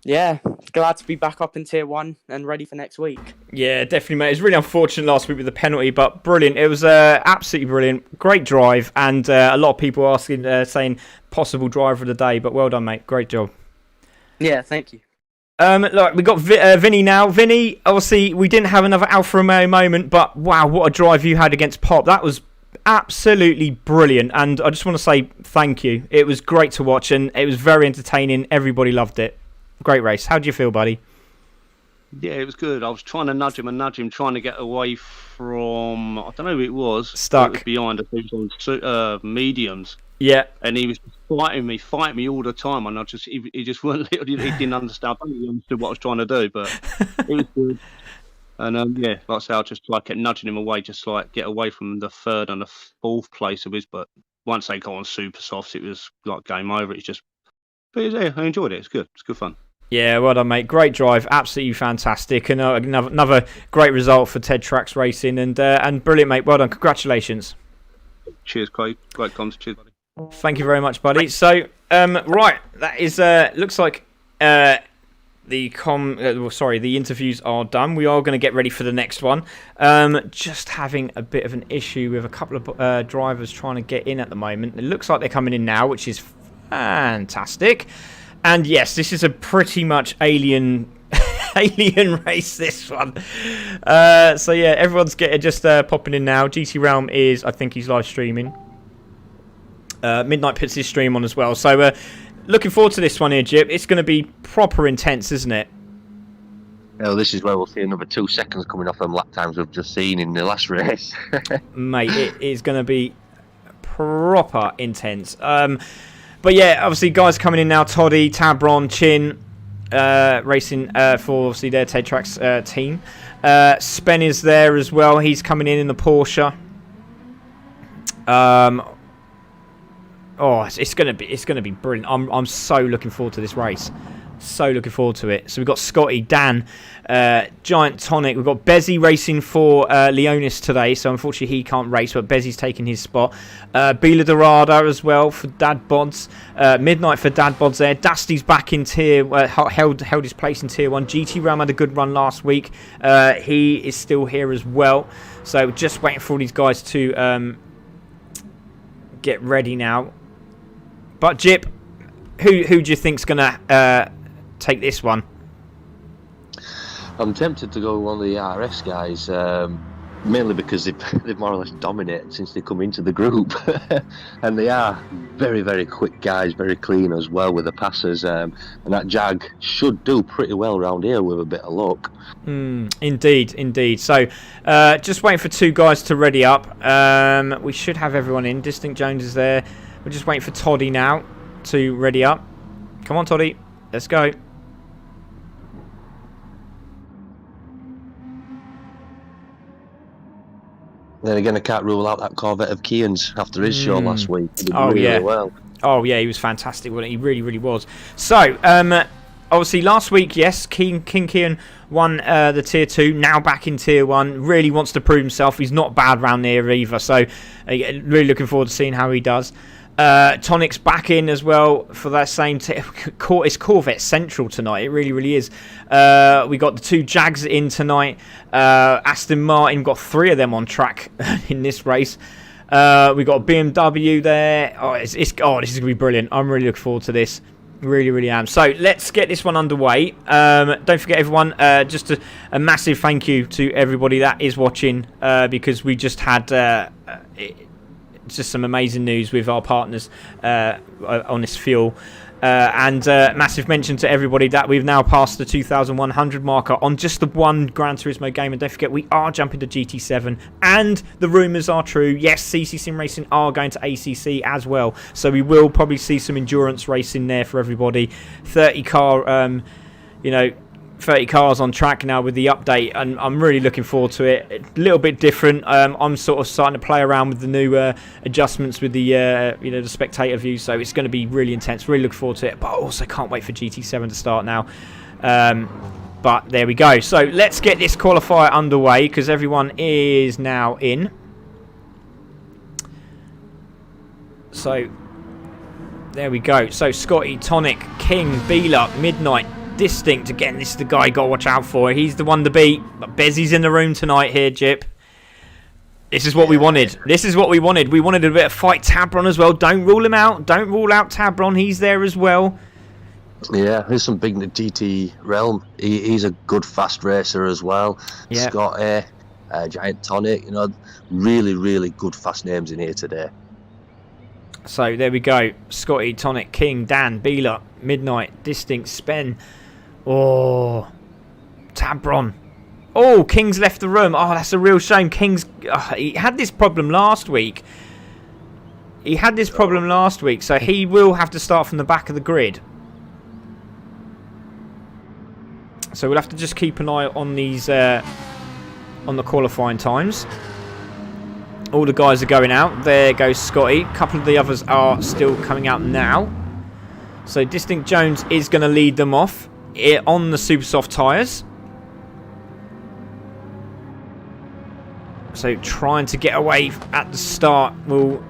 yeah, glad to be back up in Tier 1 and ready for next week. Yeah, definitely, mate. It was really unfortunate last week with the penalty, but brilliant. It was absolutely brilliant. Great drive, and a lot of people asking, saying possible driver of the day, but well done, mate. Great job. Yeah, thank you. Look, we got Vinny now. Vinny, obviously, we didn't have another Alfa Romeo moment, but wow, what a drive you had against Pop. That was absolutely brilliant, and I just want to say thank you. It was great to watch, and it was very entertaining. Everybody loved it. Great race. How do you feel, buddy? Yeah, it was good. I was trying to nudge him, trying to get away from, I don't know who it was. Stuck. It was behind us. He was on mediums. Yeah. And he was fighting me all the time, and he just weren't. He didn't understand. I don't think he understood what I was trying to do, but it was good. And yeah, like I say, I just kept nudging him away, just get away from the third and the fourth place of his. But once they got on super softs, it was like game over. But yeah, I enjoyed it. It's good. It's good fun. Yeah, well done, mate. Great drive, absolutely fantastic, and another great result for Ted Tracks Racing, and brilliant, mate. Well done, congratulations. Cheers, Craig. Great comms. Cheers, buddy. Thank you very much, buddy. So, right, that is looks like the interviews are done. We are going to get ready for the next one. Just having a bit of an issue with a couple of drivers trying to get in at the moment. It looks like they're coming in now, which is fantastic. And yes, this is a pretty much alien race, this one. So yeah, everyone's just popping in now. GT Realm is, I think he's live streaming. Midnight puts his stream on as well. So looking forward to this one here, Jip. It's going to be proper intense, isn't it? Oh, this is where we'll see another 2 seconds coming off them lap times we've just seen in the last race. Mate, it is going to be proper intense. But yeah, obviously guys coming in now. Toddy, Tabron, Chin, racing for obviously their Ted Tracks team. Spen is there as well. He's coming in the Porsche. It's gonna be brilliant. I'm so looking forward to this race. So looking forward to it. So we've got Scotty, Dan, Giant Tonic. We've got Bezzy racing for Leonis today. So unfortunately he can't race, but Bezzy's taking his spot. Bila Dorada as well for Dad Bods. Midnight for Dad Bods there. Dusty's back in tier. Held his place in tier 1. GT Ram had a good run last week. He is still here as well. So just waiting for all these guys to get ready now. But Jip, who do you think's gonna take this one? I'm tempted to go with one of the RS guys, mainly because they've more or less dominated since they come into the group. And they are very, very quick guys, very clean as well with the passes. And that Jag should do pretty well around here with a bit of luck. Indeed. So just waiting for 2 guys to ready up. We should have everyone in. Distinct Jones is there. We're just waiting for Toddy now to ready up. Come on, Toddy. Let's go. Then again, I can't rule out that Corvette of Kian's after his show last week. He did really well. Oh, yeah, he was fantastic. He really, really was. So, obviously, last week, yes, King Kian won the Tier 2, now back in Tier 1. Really wants to prove himself. He's not bad round there either. So, really looking forward to seeing how he does. Tonic's back in as well for that same it's Corvette Central tonight. It really, really is. We got the 2 Jags in tonight. Aston Martin, got 3 of them on track in this race. We got a BMW there. This is going to be brilliant. I'm really looking forward to this. Really, really am. So let's get this one underway. Don't forget, everyone, just a massive thank you to everybody that is watching, because we just had just some amazing news with our partners on this fuel. And massive mention to everybody that we've now passed the 2,100 marker on just the one Gran Turismo game. And don't forget, we are jumping to GT7, and the rumours are true. Yes, CC Sim Racing are going to ACC as well, so we will probably see some endurance racing there for everybody. 30 car 30 cars on track now with the update, and I'm really looking forward to it. A little bit different. I'm sort of starting to play around with the new adjustments with the the spectator view, so it's going to be really intense. Really looking forward to it, but I also can't wait for GT7 to start now. But there we go. So let's get this qualifier underway because everyone is now in. So there we go. So Scotty, Tonic, King, Beeler, Midnight, Distinct. Again, this is the guy you got to watch out for. He's the one to beat. But Bezzy's in the room tonight here, Jip. This is what we wanted. This is what we wanted. We wanted a bit of fight Tabron as well. Don't rule him out. Don't rule out Tabron. He's there as well. Yeah, there's some big in the GT realm. He's a good fast racer as well. Yeah. Scotty, Giant Tonic, really, really good fast names in here today. So there we go. Scotty, Tonic, King, Dan, Beeler, Midnight, Distinct, Spen. Oh, Tabron. Oh, King's left the room. Oh, that's a real shame. King's he had this problem last week. So he will have to start from the back of the grid. So we'll have to just keep an eye on these, on the qualifying times. All the guys are going out. There goes Scotty. A couple of the others are still coming out now. So Distinct Jones is going to lead them off on the super soft tyres. So trying to get away at the start will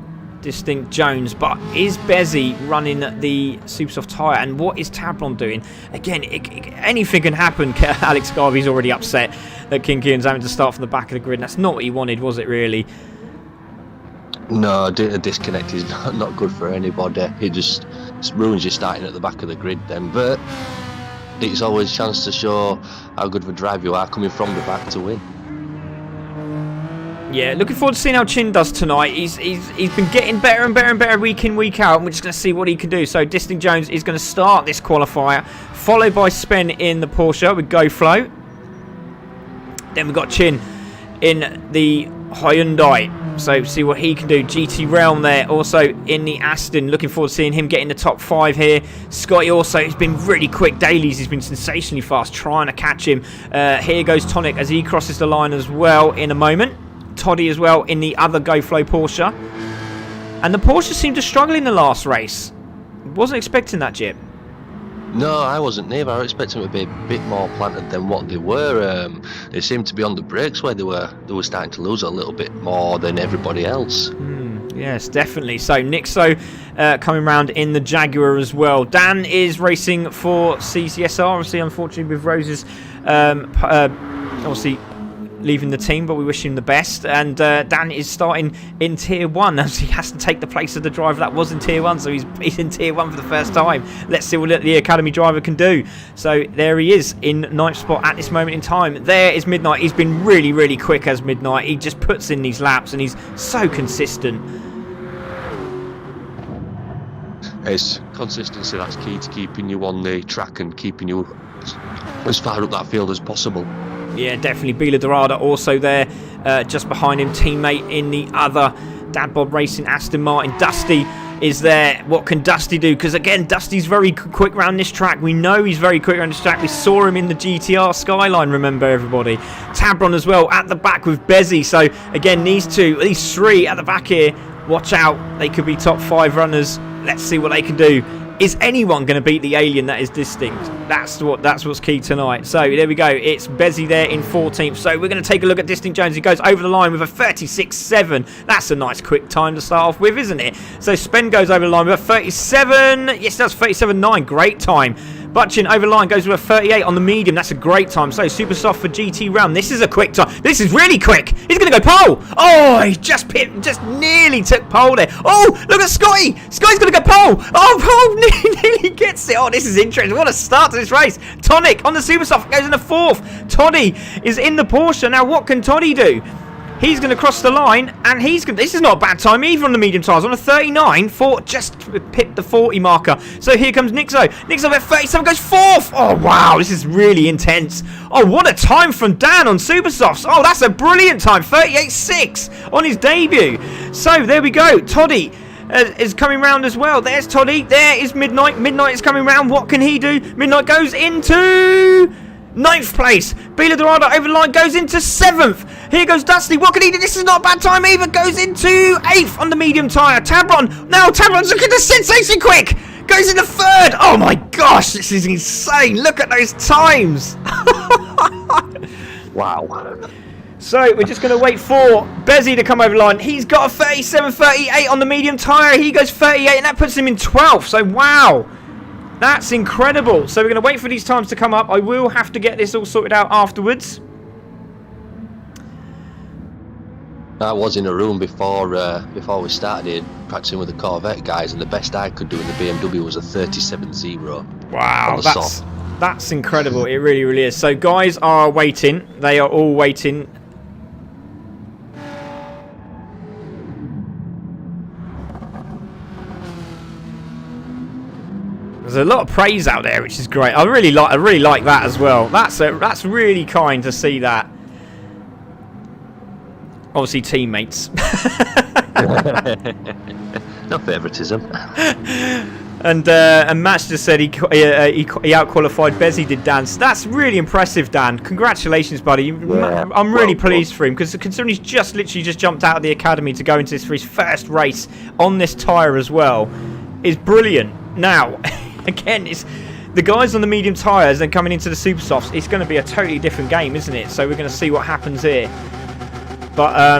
Distinct Jones, but is Bezzy running the super soft tyre, and what is Tabron doing? Again, anything can happen. Alex Garvey's already upset that King Kieran's having to start from the back of the grid, and that's not what he wanted, was it really? No, a disconnect is not good for anybody. It just ruins you starting at the back of the grid then, but it's always a chance to show how good of a driver you are coming from the back to win. Yeah, looking forward to seeing how Chin does tonight. He's been getting better and better and better week in, week out. And we're just going to see what he can do. So Distinct Jones is going to start this qualifier, followed by Spen in the Porsche with GoFlow. Then we've got Chin in the Hyundai. So see what he can do. GT Realm there, also in the Aston. Looking forward to seeing him get in the top 5 here. Scotty also, he's been really quick dailies. He's been sensationally fast, trying to catch him. Here goes Tonic as he crosses the line as well in a moment. Toddy as well in the other GoFlow Porsche. And the Porsche seemed to struggle in the last race. Wasn't expecting that, Jip. No, I wasn't neither. I was expecting them to be a bit more planted than what they were. They seemed to be on the brakes where they were starting to lose a little bit more than everybody else. Yes, definitely. So Nixo coming round in the Jaguar as well. Dan is racing for CCSR, obviously, unfortunately, with Rose's obviously leaving the team, but we wish him the best. And Dan is starting in Tier 1 as he has to take the place of the driver that was in Tier 1, so he's in Tier 1 for the first time. Let's see what the Academy driver can do. So there he is in 9th spot at this moment in time. There is Midnight. He's been really, really quick as Midnight. He just puts in these laps and he's so consistent. It's consistency that's key to keeping you on the track and keeping you as far up that field as possible. Yeah, definitely. Bila Dorada also there, just behind him. Teammate in the other Dad Bob Racing Aston Martin. Dusty is there. What can Dusty do? Because again, Dusty's very quick around this track. We know he's very quick around this track. We saw him in the GTR Skyline, remember everybody. Tabron as well at the back with Bezzy. So again, these three at the back here, watch out. They could be top 5 runners. Let's see what they can do. Is anyone going to beat the alien that is Distinct? That's what's key tonight. So there we go. It's Bezzy there in 14th. So we're going to take a look at Distinct Jones. He goes over the line with a 36.7. That's a nice quick time to start off with, isn't it? So Spen goes over the line with a 37. Yes, that's 37.9. Great time. Butchin over the line goes with a 38 on the medium. That's a great time. So super soft for GT Round. This is a quick time. This is really quick. He's going to go pole. Oh, he just nearly took pole there. Oh, look at Scotty. Scotty's going to go pole. Oh, pole nearly gets it. Oh, this is interesting. What a start to this race. Tonic on the super soft goes in the 4th. Toddy is in the Porsche. Now, what can Toddy do? He's going to cross the line, and this is not a bad time either on the medium tyres. On a 39, just pipped the 40 marker. So here comes Nixo. Nixo at 37 goes 4th. Oh, wow, this is really intense. Oh, what a time from Dan on Super Softs. Oh, that's a brilliant time. 38.6 on his debut. So there we go. Toddy is coming round as well. There's Toddy. There is Midnight. Midnight is coming round. What can he do? Midnight goes into 9th place. Bila Dorado over the line, goes into 7th. Here goes Dusty. What can he do? This is not a bad time either. Goes into 8th on the medium tyre. Tabron. Now Tabron's looking at sensation quick. Goes into 3rd. Oh my gosh, this is insane. Look at those times. Wow. So we're just going to wait for Bezzy to come over the line. He's got a 37.38 on the medium tyre. He goes 38 and that puts him in 12th. So wow. That's incredible. So we're going to wait for these times to come up. I will have to get this all sorted out afterwards. I was in a room before we started here, practicing with the Corvette guys, and the best I could do in the BMW was a 37.0. Wow, that's incredible. It really, really is. So guys are waiting. They are all waiting. There's a lot of praise out there, which is great. I really like that as well. That's really kind to see that. Obviously, teammates. No favouritism. And Matt just said he out-qualified Bezzy, did Dan. So that's really impressive, Dan. Congratulations, buddy. Yeah, I'm really pleased for him, because considering he's literally just jumped out of the academy to go into this for his first race on this tyre as well, is brilliant. Now, again, it's the guys on the medium tyres and coming into the super softs. It's going to be a totally different game, isn't it? So we're going to see what happens here. But I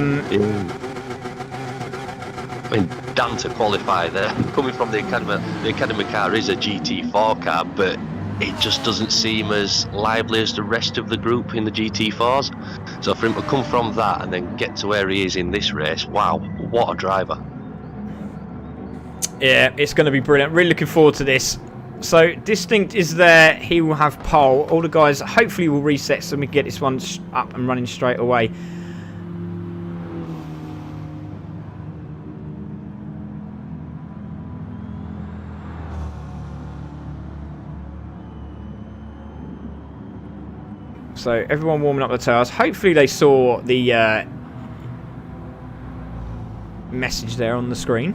mean, Dan to qualify there, coming from the academy car is a GT4 car, but it just doesn't seem as lively as the rest of the group in the GT4s. So for him to come from that and then get to where he is in this race, wow, what a driver. Yeah, it's going to be brilliant. Really looking forward to this. So Distinct is there. He will have pole. All the guys hopefully will reset so we can get this one up and running straight away. So everyone warming up the tyres. Hopefully they saw the message there on the screen.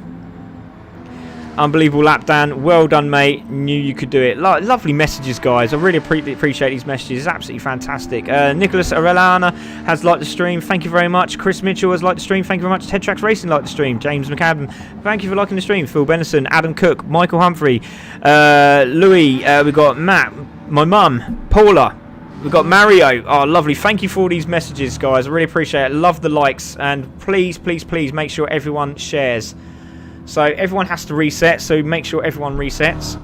Unbelievable lap, Dan. Well done, mate. Knew you could do it. Lovely messages, guys. I really appreciate these messages. It's absolutely fantastic. Nicholas Arellana has liked the stream. Thank you very much. Chris Mitchell has liked the stream. Thank you very much. Ted Tracks Racing liked the stream. James McAdam, thank you for liking the stream. Phil Benison, Adam Cook, Michael Humphrey, Louis. We've got Matt, my mum, Paula. We've got Mario. Oh, lovely. Thank you for all these messages, guys. I really appreciate it. Love the likes. And please, please, please make sure everyone shares. So everyone has to reset. So make sure everyone resets.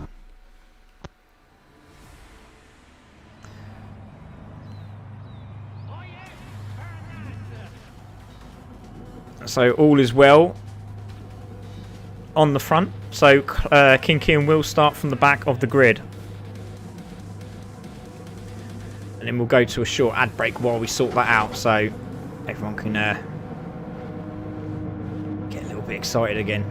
So all is well on the front. So Kinky and Will start from the back of the grid. And then we'll go to a short ad break while we sort that out, so everyone can get a little bit excited again.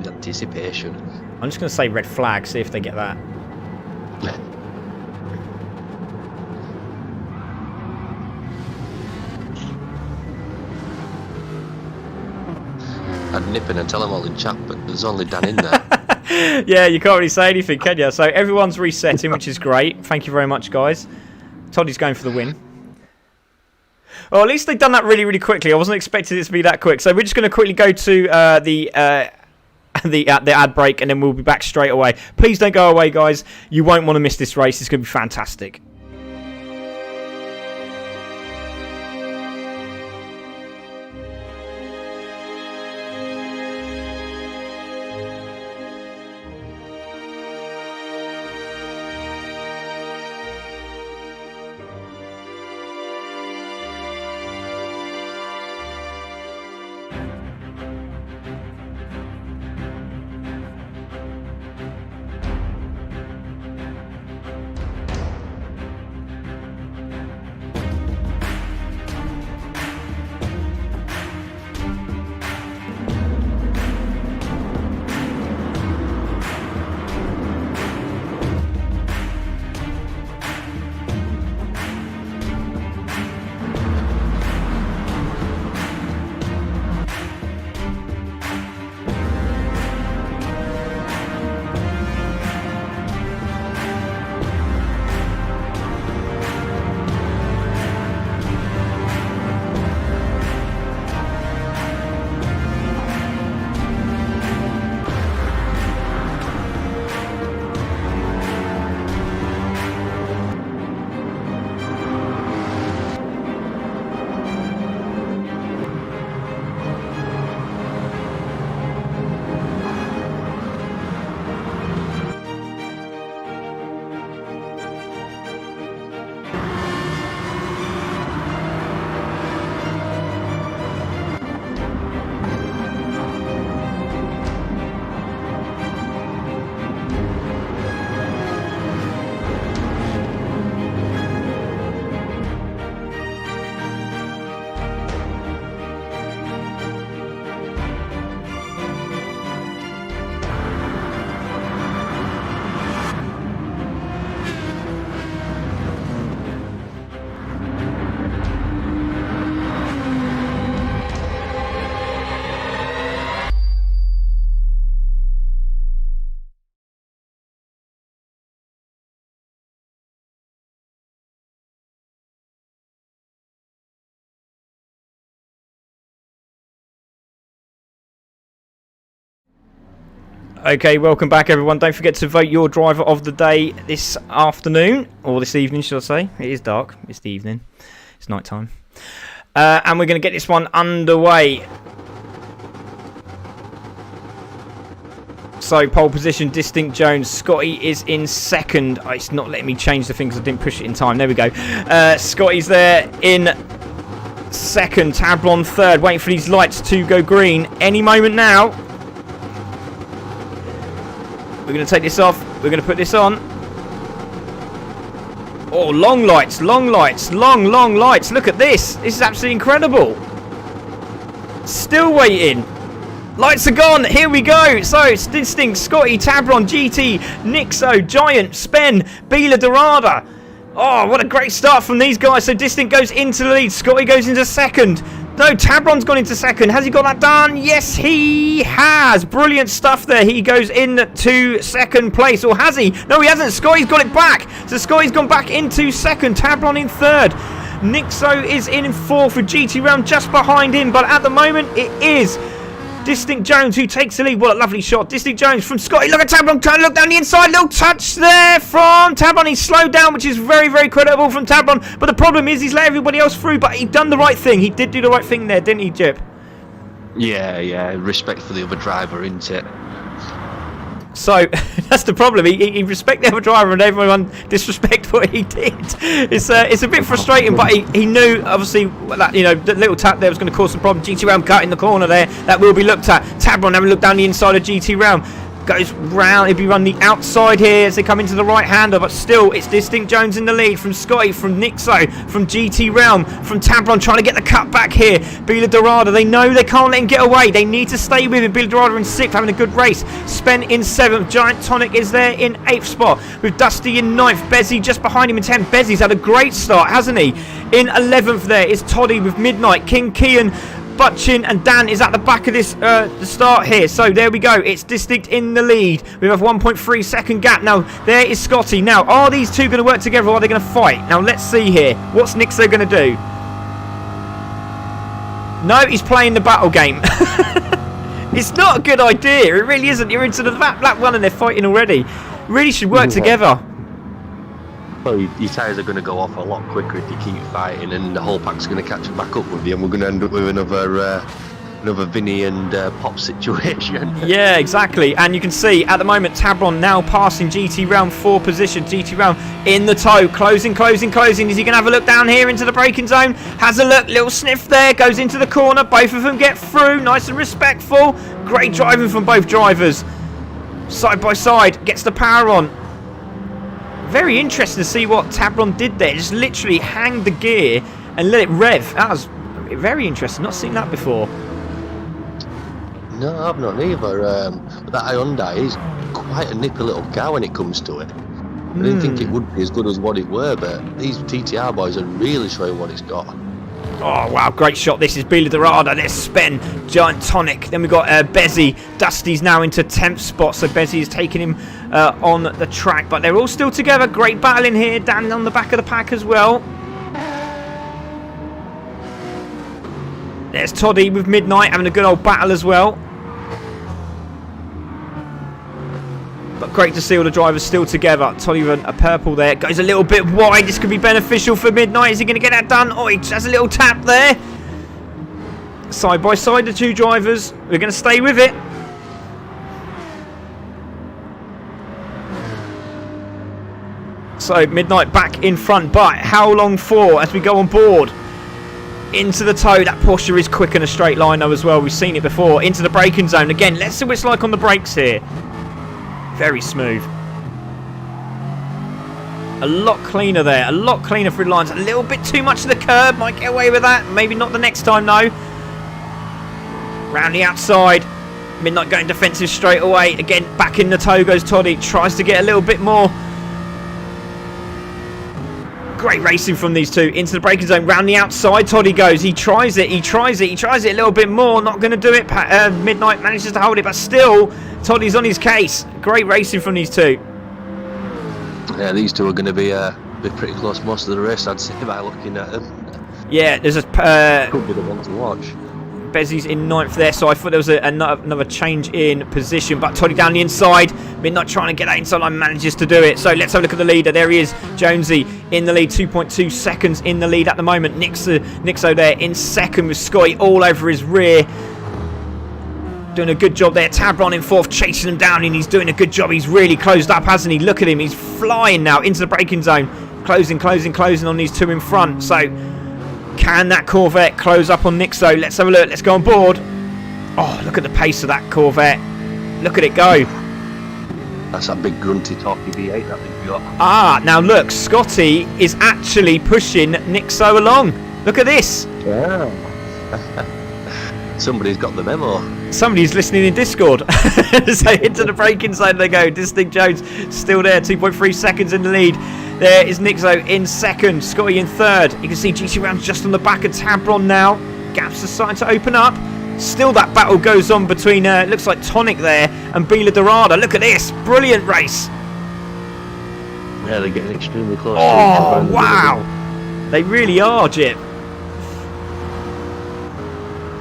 The anticipation. I'm just going to say red flag, see if they get that. I'd nip in and tell them all in chat, but there's only Dan in there. Yeah, you can't really say anything, can you? So everyone's resetting, which is great. Thank you very much, guys. Toddy's going for the win. Well, at least they've done that really, really quickly. I wasn't expecting it to be that quick. So we're just going to quickly go to the ad break, and then we'll be back straight away. Please don't go away, guys. You won't want to miss this race. It's going to be fantastic. Okay, welcome back, everyone. Don't forget to vote your driver of the day this afternoon, or this evening, should I say. It is dark. It's the evening. It's night time. And we're going to get this one underway. So, pole position, Distinct Jones. Scotty is in second. Oh, it's not letting me change the thing because I didn't push it in time. There we go. Scotty's there in second. Tablon third. Waiting for these lights to go green. Any moment now. We're going to take this off. We're going to put this on. Oh, long lights, long lights, long lights. Look at this. This is absolutely incredible. Still waiting. Lights are gone. Here we go. So, it's Distinct, Scotty, Tablon, GT, Nixo, Giant, Spen, Bila Dorada. Oh, what a great start from these guys. So, Distinct goes into the lead. Scotty goes into second. No, Tablon's gone into second. Has he got that done? Yes, he has. Brilliant stuff there. He goes into second place. Or has he? No, he hasn't. Scotty's got it back. So Scotty's gone back into second. Tablon in third. Nixo is in fourth with GT Realm just behind him. But at the moment, it is Distinct Jones who takes the lead. What a lovely shot. Distinct Jones from Scotty. Look at Tablon trying to look down the inside. Little touch there from Tablon. He's slowed down, which is very, very creditable from Tablon. But the problem is he's let everybody else through. But he done the right thing. He did do the right thing there, didn't he, Jip? Yeah. Respect for the other driver, isn't it? So that's the problem. He respect the other driver and everyone disrespect what he did. It's a bit frustrating, but he knew obviously that the little tap there was going to cause some problem. GT Realm cut in the corner there. That will be looked at. Tablon having a look down the inside of GT Realm. Goes round. He'll be run the outside here as they come into the right hander, but still it's Distinct Jones in the lead from Scotty, from Nixo, from GT Realm, from Tablon trying to get the cut back here. Bila Dorada, they know they can't let him get away. They need to stay with him. Bila Dorada in sixth, having a good race. Spen in seventh. Giant Tonic is there in eighth spot with Dusty in ninth. Bezzy just behind him in 10th. Bezzy's had a great start, hasn't he? In 11th there is Toddy with Midnight. King Kian, Butchin and Dan is at the back of this the start here. So there we go. It's Distinct in the lead. We have 1.3 second gap. Now there is Scotty. Now are these two going to work together or are they going to fight? Now let's see here. What's Nixo going to do? No, he's playing the battle game. It's not a good idea. It really isn't. You're into the lap one and they're fighting already. Really should work together. Well, your tyres are going to go off a lot quicker if you keep fighting, and the whole pack's going to catch back up with you, and we're going to end up with another Vinny and Pop situation. Yeah, exactly. And you can see at the moment Tablon now passing GT Realm 4 position. GT Realm in the toe, closing. Is he going to have a look down here into the braking zone? Has a look, little sniff there, goes into the corner. Both of them get through, nice and respectful. Great driving from both drivers. Side by side, gets the power on. Very interesting to see what Tablon did there. Just literally hang the gear and let it rev. That was very interesting. Not seen that before. No, I've not either. That Hyundai is quite a nippy little car when it comes to it. I didn't think it would be as good as what it were, but these TTR boys are really showing what it's got. Oh, wow, great shot. This is Bila Dorada. There's Spen, Giant Tonic. Then we've got Bezzy. Dusty's now into 10th spot, so Bezzy is taking him on the track. But they're all still together. Great battle in here. Dan on the back of the pack as well. There's Toddy with Midnight having a good old battle as well. But great to see all the drivers still together. Toddy with a purple there. Goes a little bit wide. This could be beneficial for Midnight. Is he going to get that done? Oh, he has a little tap there. Side by side, the two drivers. We're going to stay with it. So, Midnight back in front. But how long for as we go on board? Into the toe. That Porsche is quick in a straight line though as well. We've seen it before. Into the braking zone. Again, let's see what it's like on the brakes here. Very smooth. A lot cleaner there. A lot cleaner through the lines. A little bit too much of the curb. Might get away with that. Maybe not the next time though. Round the outside. Midnight going defensive straight away. Again, back in the toe goes Toddy. Tries to get a little bit more. Great racing from these two. Into the braking zone. Round the outside Toddy goes. He tries it. He tries it a little bit more. Not going to do it. Midnight manages to hold it. But still, Toddy's on his case. Great racing from these two. Yeah, these two are going to be pretty close most of the race, I'd say, by looking at them. Yeah, there's could be the one to watch. Bezzy's in 9th there, so I thought there was another change in position. But Toddy down the inside. Midnight trying to get that inside line, manages to do it. So let's have a look at the leader. There he is, Jonesy in the lead, 2.2 seconds in the lead at the moment. Nixo there in 2nd with Scotty all over his rear. Doing a good job there. Tabron in 4th, chasing him down, and he's doing a good job. He's really closed up, hasn't he? Look at him. He's flying now into the braking zone. Closing on these 2 in front. So can that Corvette close up on Nixo? Let's have a look. Let's go on board. Oh, look at the pace of that Corvette. Look at it go. That's that big grunty talky V8 that they've got. Ah, now look, Scotty is actually pushing Nixo along. Look at this. Yeah. Somebody's got the memo. Somebody's listening in Discord. So into the braking zone they go. Distinct Jones still there, 2.3 seconds in the lead. There is Nixo in 2nd, Scotty in 3rd. You can see GT Round's just on the back of Tabron now. Gaps are starting to open up. Still that battle goes on between, looks like Tonic there and Bila Dorada. Look at this, brilliant race. Yeah, they're getting extremely close. Oh, wow. They really are, Jip.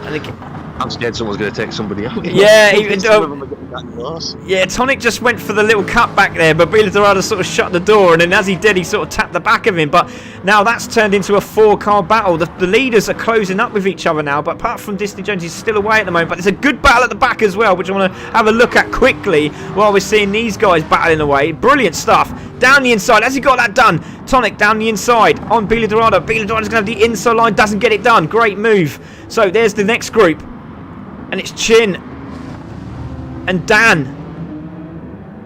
And again, I'm scared someone's going to take somebody out. yeah, even some of them are getting that close. Yeah, Tonic just went for the little cut back there, but Bila Dorada sort of shut the door, and then as he did, he sort of tapped the back of him. But now that's turned into a 4-car battle. The leaders are closing up with each other now, but apart from Disney Jones, he's still away at the moment. But there's a good battle at the back as well, which I want to have a look at quickly while we're seeing these guys battling away. Brilliant stuff. Down the inside, has he got that done? Tonic down the inside on Bila Dorada. Bila Dorada's going to have the inside line, doesn't get it done. Great move. So there's the next group. And it's Chin and Dan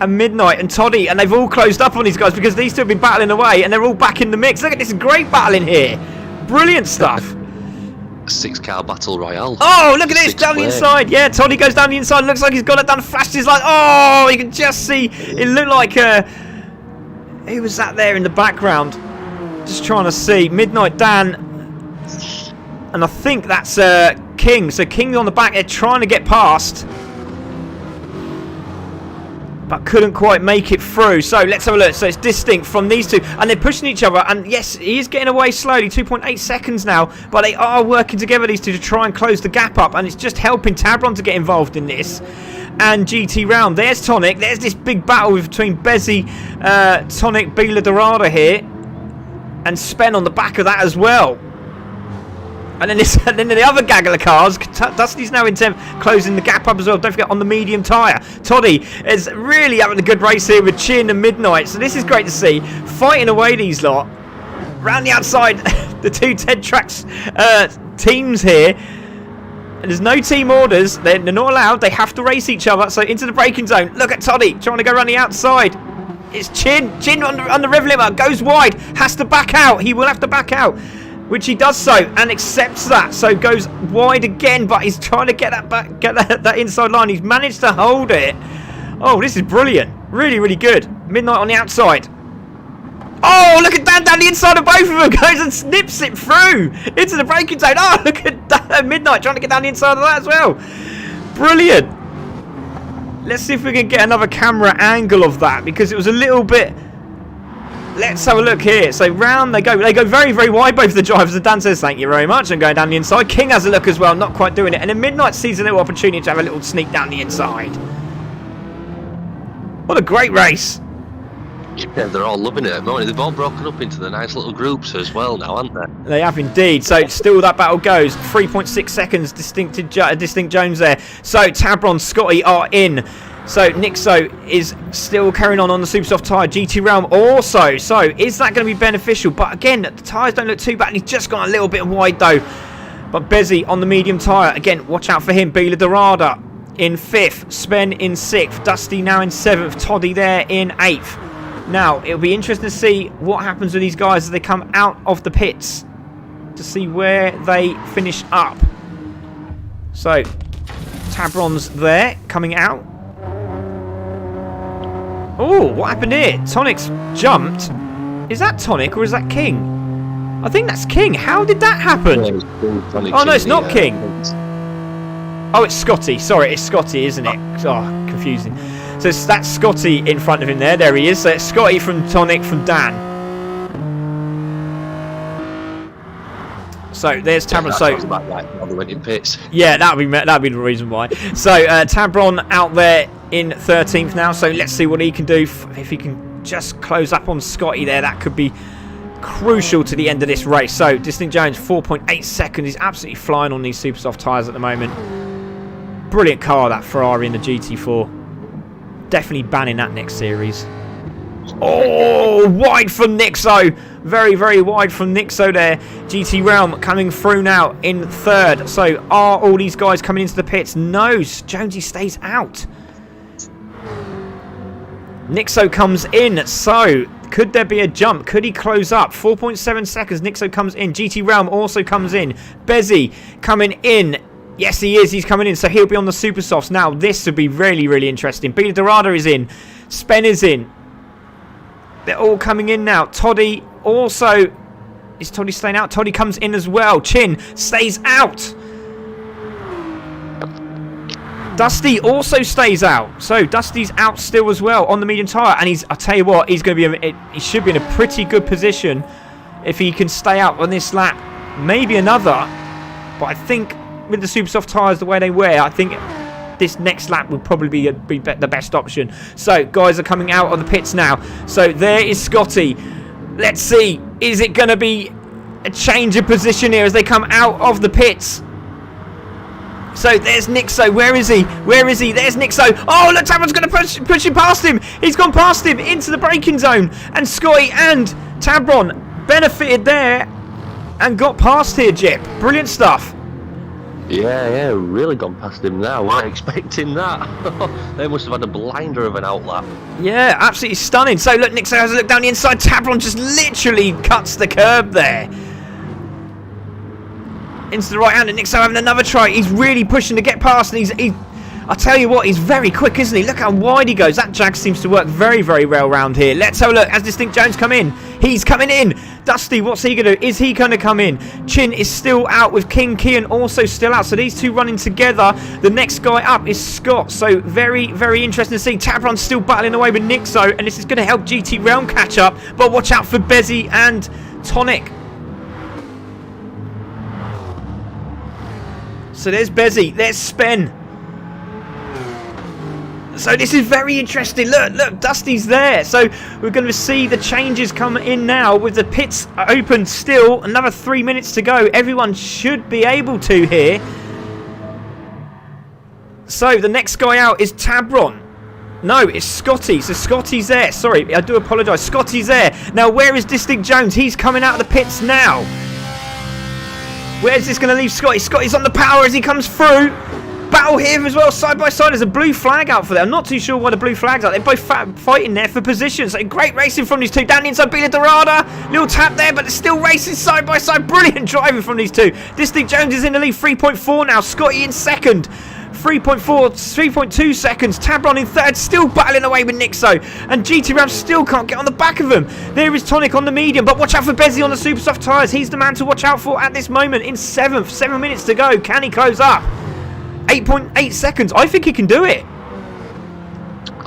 and Midnight and Toddy, and they've all closed up on these guys because these two have been battling away and they're all back in the mix. Look at this great battling here. Brilliant stuff. 6-car battle royale. Oh, look at this down the inside. Yeah, Toddy goes down the inside. Looks like he's got it done. Flashed his light. Oh, you can just see it looked like who was that there in the background? Just trying to see. Midnight Dan, and I think that's King. So King's on the back. They're trying to get past, but couldn't quite make it through. So let's have a look. So it's distinct from these two, and they're pushing each other. And yes, he is getting away slowly, 2.8 seconds now, but they are working together, these two, to try and close the gap up, and it's just helping Tabron to get involved in this. And GT Round, there's Tonic. There's this big battle between Bezzy, Tonic, Bila Dorada here, and Spen on the back of that as well. And then, then the other gaggle of cars, Dusty's now in 10th, closing the gap up as well. Don't forget on the medium tyre. Toddy is really having a good race here with Chin and Midnight. So this is great to see. Fighting away these lot. Round the outside, the two Ted Tracks teams here. And there's no team orders. They're not allowed. They have to race each other. So into the braking zone. Look at Toddy trying to go around the outside. It's Chin. Chin on the rev limiter. Goes wide. Has to back out. He will have to back out. Which he does so and accepts that, so goes wide again, but he's trying to get that back, get that inside line. He's managed to hold it. Oh, this is brilliant, really, really good. Midnight on the outside. Oh, look at Dan down the inside of both of them, goes and snips it through into the braking zone. Oh, look at Dan, Midnight trying to get down the inside of that as well. Brilliant. Let's see if we can get another camera angle of that, because it was a little bit. Let's have a look here. So round they go. They go very, very wide, both of the drivers. And Dan says, thank you very much. And going down the inside. King has a look as well, not quite doing it. And then Midnight sees a little opportunity to have a little sneak down the inside. What a great race. Yeah, they're all loving it at the moment. They've all broken up into the nice little groups as well now, haven't they? They have indeed. So still that battle goes. 3.6 seconds, distinct Jones there. So Tabron, Scotty are in. So Nixo is still carrying on the super soft tyre. GT Realm also. So is that going to be beneficial? But again, the tyres don't look too bad. He's just gone a little bit wide though. But Bezzy on the medium tyre. Again, watch out for him. Bila Dorada in 5th. Spen in 6th. Dusty now in 7th. Toddy there in 8th. Now, it'll be interesting to see what happens with these guys as they come out of the pits. To see where they finish up. So, Tabron's there, coming out. Oh, what happened here? Tonic's jumped. Is that Tonic or is that King? I think that's King. How did that happen? Oh, no, it's not King. Oh, it's Scotty. Sorry, it's Scotty, isn't it? Oh, confusing. So that's Scotty in front of him there. There he is. So it's Scotty from Tonic from Dan. So there's Tabron. So they went in pits. yeah, that'd be the reason why. So Tabron out there in 13th now. So let's see what he can do. If he can just close up on Scotty there, that could be crucial to the end of this race. So Distinct Jones, 4.8 seconds. He's absolutely flying on these super soft tyres at the moment. Brilliant car, that Ferrari in the GT4. Definitely banning that next series. Oh, wide from Nixo. Very, very wide from Nixo there. GT Realm coming through now in 3rd. So are all these guys coming into the pits? No, Jonesy stays out. Nixo comes in. So could there be a jump? Could he close up? 4.7 seconds. Nixo comes in. GT Realm also comes in. Bezzy coming in. Yes, he is. He's coming in. So he'll be on the super softs. Now, this would be really, really interesting. Beta Dorada is in. Spen is in. They're all coming in now. Toddy also... Is Toddy staying out? Toddy comes in as well. Chin stays out. Dusty also stays out. So Dusty's out still as well on the medium tyre. And I'll tell you what, he's going to be... He should be in a pretty good position if he can stay out on this lap. Maybe another. But I think with the super soft tyres the way they wear, I think this next lap would probably be the best option. So guys are coming out of the pits now. So there is Scotty. Let's see, is it going to be a change of position here as they come out of the pits? So there's Nixo. Where is he? Where is he? There's Nixo. Oh, look, Tabron's going to push him past him. He's gone past him into the braking zone. And Scotty and Tabron benefited there and got past here, Jip. Brilliant stuff. Yeah, really gone past him now. Weren't expecting that. They must have had a blinder of an outlap. Yeah, absolutely stunning. So look, Nixo has a look down the inside. Tabron just literally cuts the curb there. Into the right hand, and Nixo having another try. He's really pushing to get past, and I'll tell you what, he's very quick, isn't he? Look how wide he goes. That Jag seems to work very, very well round here. Let's have a look as Distinct Jones come in. He's coming in. Dusty, what's he going to do? Is he going to come in? Chin is still out with King Kian also still out. So these two running together. The next guy up is Scott. So very, very interesting to see. Tabron's still battling away with Nixo, and this is going to help GT Realm catch up. But watch out for Bezzy and Tonic. So there's Bezzy. There's Spen. So this is very interesting. Look, Dusty's there. So we're going to see the changes come in now with the pits open still. Another 3 minutes to go. Everyone should be able to here. So the next guy out is Tabron. No, it's Scotty. So Scotty's there. Sorry, I do apologise. Scotty's there. Now, where is Distinct Jones? He's coming out of the pits now. Where's this going to leave Scotty? Scotty's on the power as he comes through. Battle here as well, side by side. There's a blue flag out for them. I'm not too sure why the blue flag's out. They're both fighting there for position. So great racing from these two. Down the inside, Beta Dorada. Little tap there, but they're still racing side by side. Brilliant driving from these two. Distinct Jones is in the lead, 3.4 now. Scotty in second. 3.2 seconds. Tabron in third, still battling away with Nixo. And GT Ram still can't get on the back of him. There is Tonic on the medium, but watch out for Bezzy on the super soft tyres. He's the man to watch out for at this moment. In 7th, 7 minutes to go. Can he close up? 8.8 seconds. I think he can do it.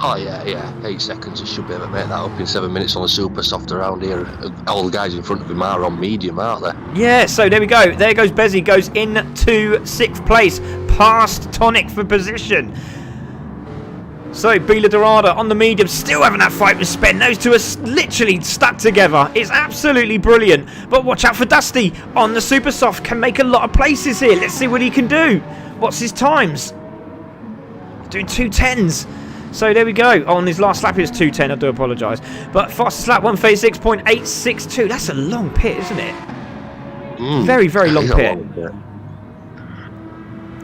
Oh, yeah. 8 seconds. He should be able to make that up in 7 minutes on a super soft around here. All the guys in front of him are on medium, aren't they? Yeah, so there we go. There goes Bezzy. Goes into 6th place. Past Tonic for position. So, Beta Dorada on the medium. Still having that fight with Spen. Those two are literally stuck together. It's absolutely brilliant. But watch out for Dusty on the super soft. Can make a lot of places here. Let's see what he can do. What's his times? Doing 2:10s. So there we go. Oh, on his last lap, it was 2:10. I do apologise. But fastest lap, 1:36.862. That's a long pit, isn't it? Very, very long pit.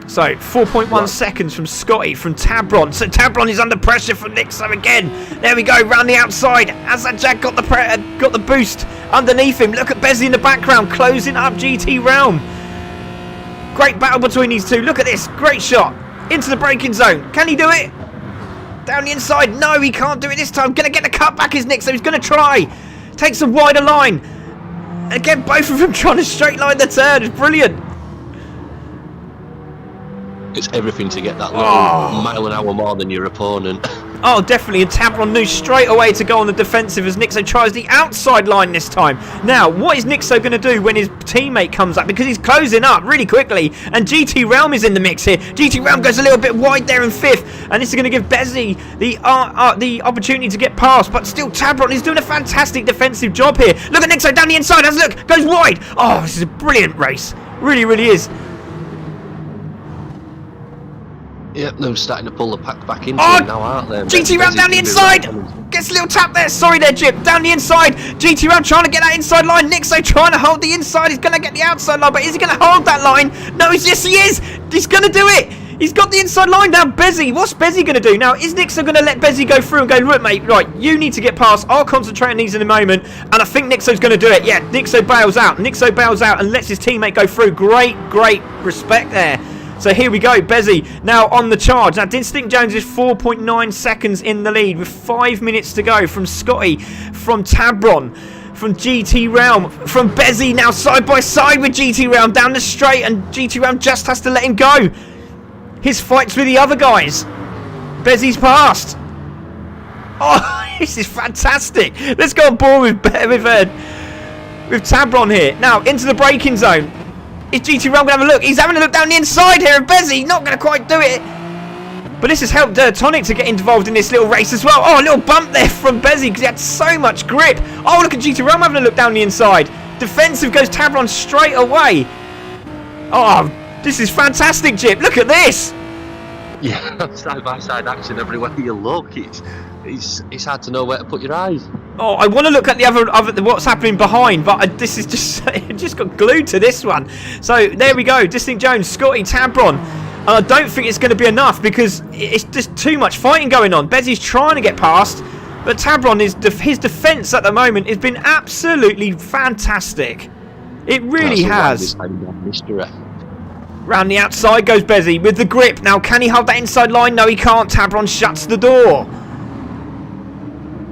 So 4.1 seconds from Scotty, from Tabron. So Tabron is under pressure from Nixo again. There we go, round the outside. As that Jag got the boost underneath him. Look at Bezzy in the background, closing up GT Realm. Great battle between these two. Look at this. Great shot. Into the braking zone. Can he do it? Down the inside. No, he can't do it this time. Going to get the cut back is Nixo. He's going to try. Takes a wider line. Again, both of them trying to straight line the turn. It's brilliant. It's everything to get that little mile an hour more than your opponent. Oh, definitely. And Tabron knew straight away to go on the defensive as Nixo tries the outside line this time. Now, what is Nixo going to do when his teammate comes up? Because he's closing up really quickly. And GT Realm is in the mix here. GT Realm goes a little bit wide there in 5th. And this is going to give Bezzy the opportunity to get past. But still, Tabron is doing a fantastic defensive job here. Look at Nixo down the inside. Has a look. Goes wide. Oh, this is a brilliant race. Really, really is. Yep, they're starting to pull the pack back into Oh, it now, aren't they? GT Ram down the inside! Gets a little tap there. Sorry there, Jip. Down the inside. GT Ram trying to get that inside line. Nixo trying to hold the inside. He's going to get the outside line, but is he going to hold that line? No, yes, he is. He's going to do it. He's got the inside line now. Bezzy, what's Bezzy going to do? Now, is Nixo going to let Bezzy go through and go, look, mate, right, you need to get past. I'll concentrate on these in a moment. And I think Nixo's going to do it. Yeah, Nixo bails out. Nixo bails out and lets his teammate go through. Great, great respect there. So here we go, Bezzy now on the charge. Now Distinct Jones is 4.9 seconds in the lead with 5 minutes to go from Scotty, from Tabron, from GT Realm, from Bezzy now side by side with GT Realm down the straight, and GT Realm just has to let him go. His fights with the other guys. Bezzy's passed. Oh, this is fantastic. Let's go on board with Tabron here. Now into the braking zone. Is GT Realm going to have a look? He's having a look down the inside here, and Bezzy not going to quite do it. But this has helped Tonic to get involved in this little race as well. Oh, a little bump there from Bezzy because he had so much grip. Oh, look at GT Realm having a look down the inside. Defensive goes Tabron straight away. Oh, this is fantastic, Jip. Look at this. Yeah, side-by-side action everywhere you look. It's hard to know where to put your eyes. Oh, I want to look at the other what's happening behind, but this is just it just got glued to this one. So there we go, Distinct Jones, Scotty, Tabron, and I don't think it's going to be enough because it's just too much fighting going on. Bezzy's trying to get past, but Tabron his defence at the moment has been absolutely fantastic. It really has. Round the outside goes Bezzy with the grip. Now, can he hold that inside line? No, he can't. Tabron shuts the door.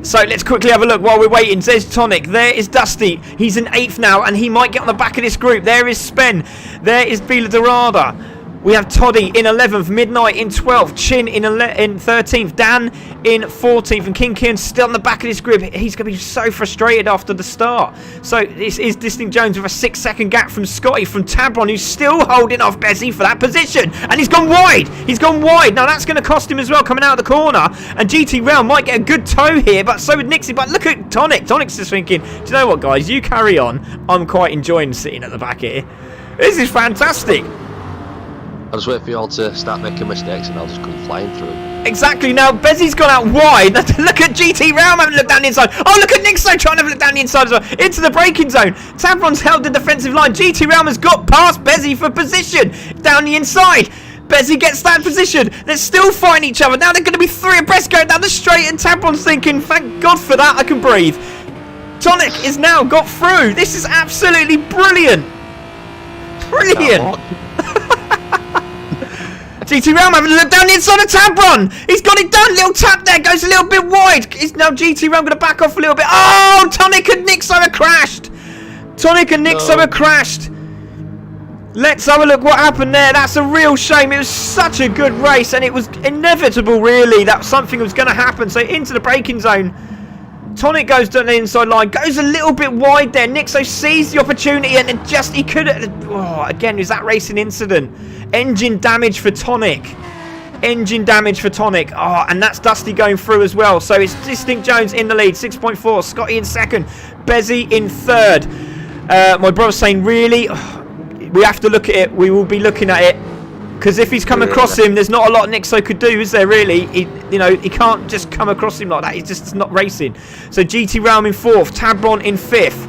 So let's quickly have a look while we're waiting. There's Tonic. There is Dusty. He's in 8th now, and he might get on the back of this group. There is Spen. There is Bila Dorada. We have Toddy in 11th, Midnight in 12th, Chin in 13th, Dan in 14th, and King Kian still on the back of this group. He's going to be so frustrated after the start. So this is Distinct Jones with a 6-second gap from Scotty, from Tabron, who's still holding off Bezzy for that position. And he's gone wide. He's gone wide. Now that's going to cost him as well coming out of the corner. And GT Realm might get a good tow here, but so would Nixie. But look at Tonic. Tonic's just thinking, do you know what, guys? You carry on. I'm quite enjoying sitting at the back here. This is fantastic. I'll just wait for you all to start making mistakes and I'll just come flying through. Exactly. Now, Bezzy's gone out wide. Look at GT Realm having a look down the inside. Oh, look at Nixo trying to have a look down the inside as well. Into the braking zone. Tabron's held the defensive line. GT Realm has got past Bezzy for position. Down the inside. Bezzy gets that position. They're still fighting each other. Now they're going to be 3 abreast going down the straight, and Tabron's thinking, thank God for that, I can breathe. Tonic is now got through. This is absolutely brilliant. Brilliant. GT Realm having a look down the inside of Tabron. He's got it done. Little tap there. Goes a little bit wide. Is now GT Realm going to back off a little bit. Oh, Tonic and Nixo have crashed. Tonic and Nixo have crashed. Let's have a look what happened there. That's a real shame. It was such a good race, and it was inevitable, really, that something was going to happen. So into the braking zone. Tonic goes down the inside line, goes a little bit wide there. Nixo sees the opportunity and he could have... Oh, again, is that racing incident? Engine damage for Tonic. Engine damage for Tonic. Oh, and that's Dusty going through as well. So it's Distinct Jones in the lead, 6.4. Scotty in 2nd. Bezzy in 3rd. My brother's saying, really? We have to look at it. We will be looking at it. Because if he's come across him, there's not a lot Nixo could do, is there, really? He can't just come across him like that. He's just not racing. So GT Realm in 4th, Tabron in 5th,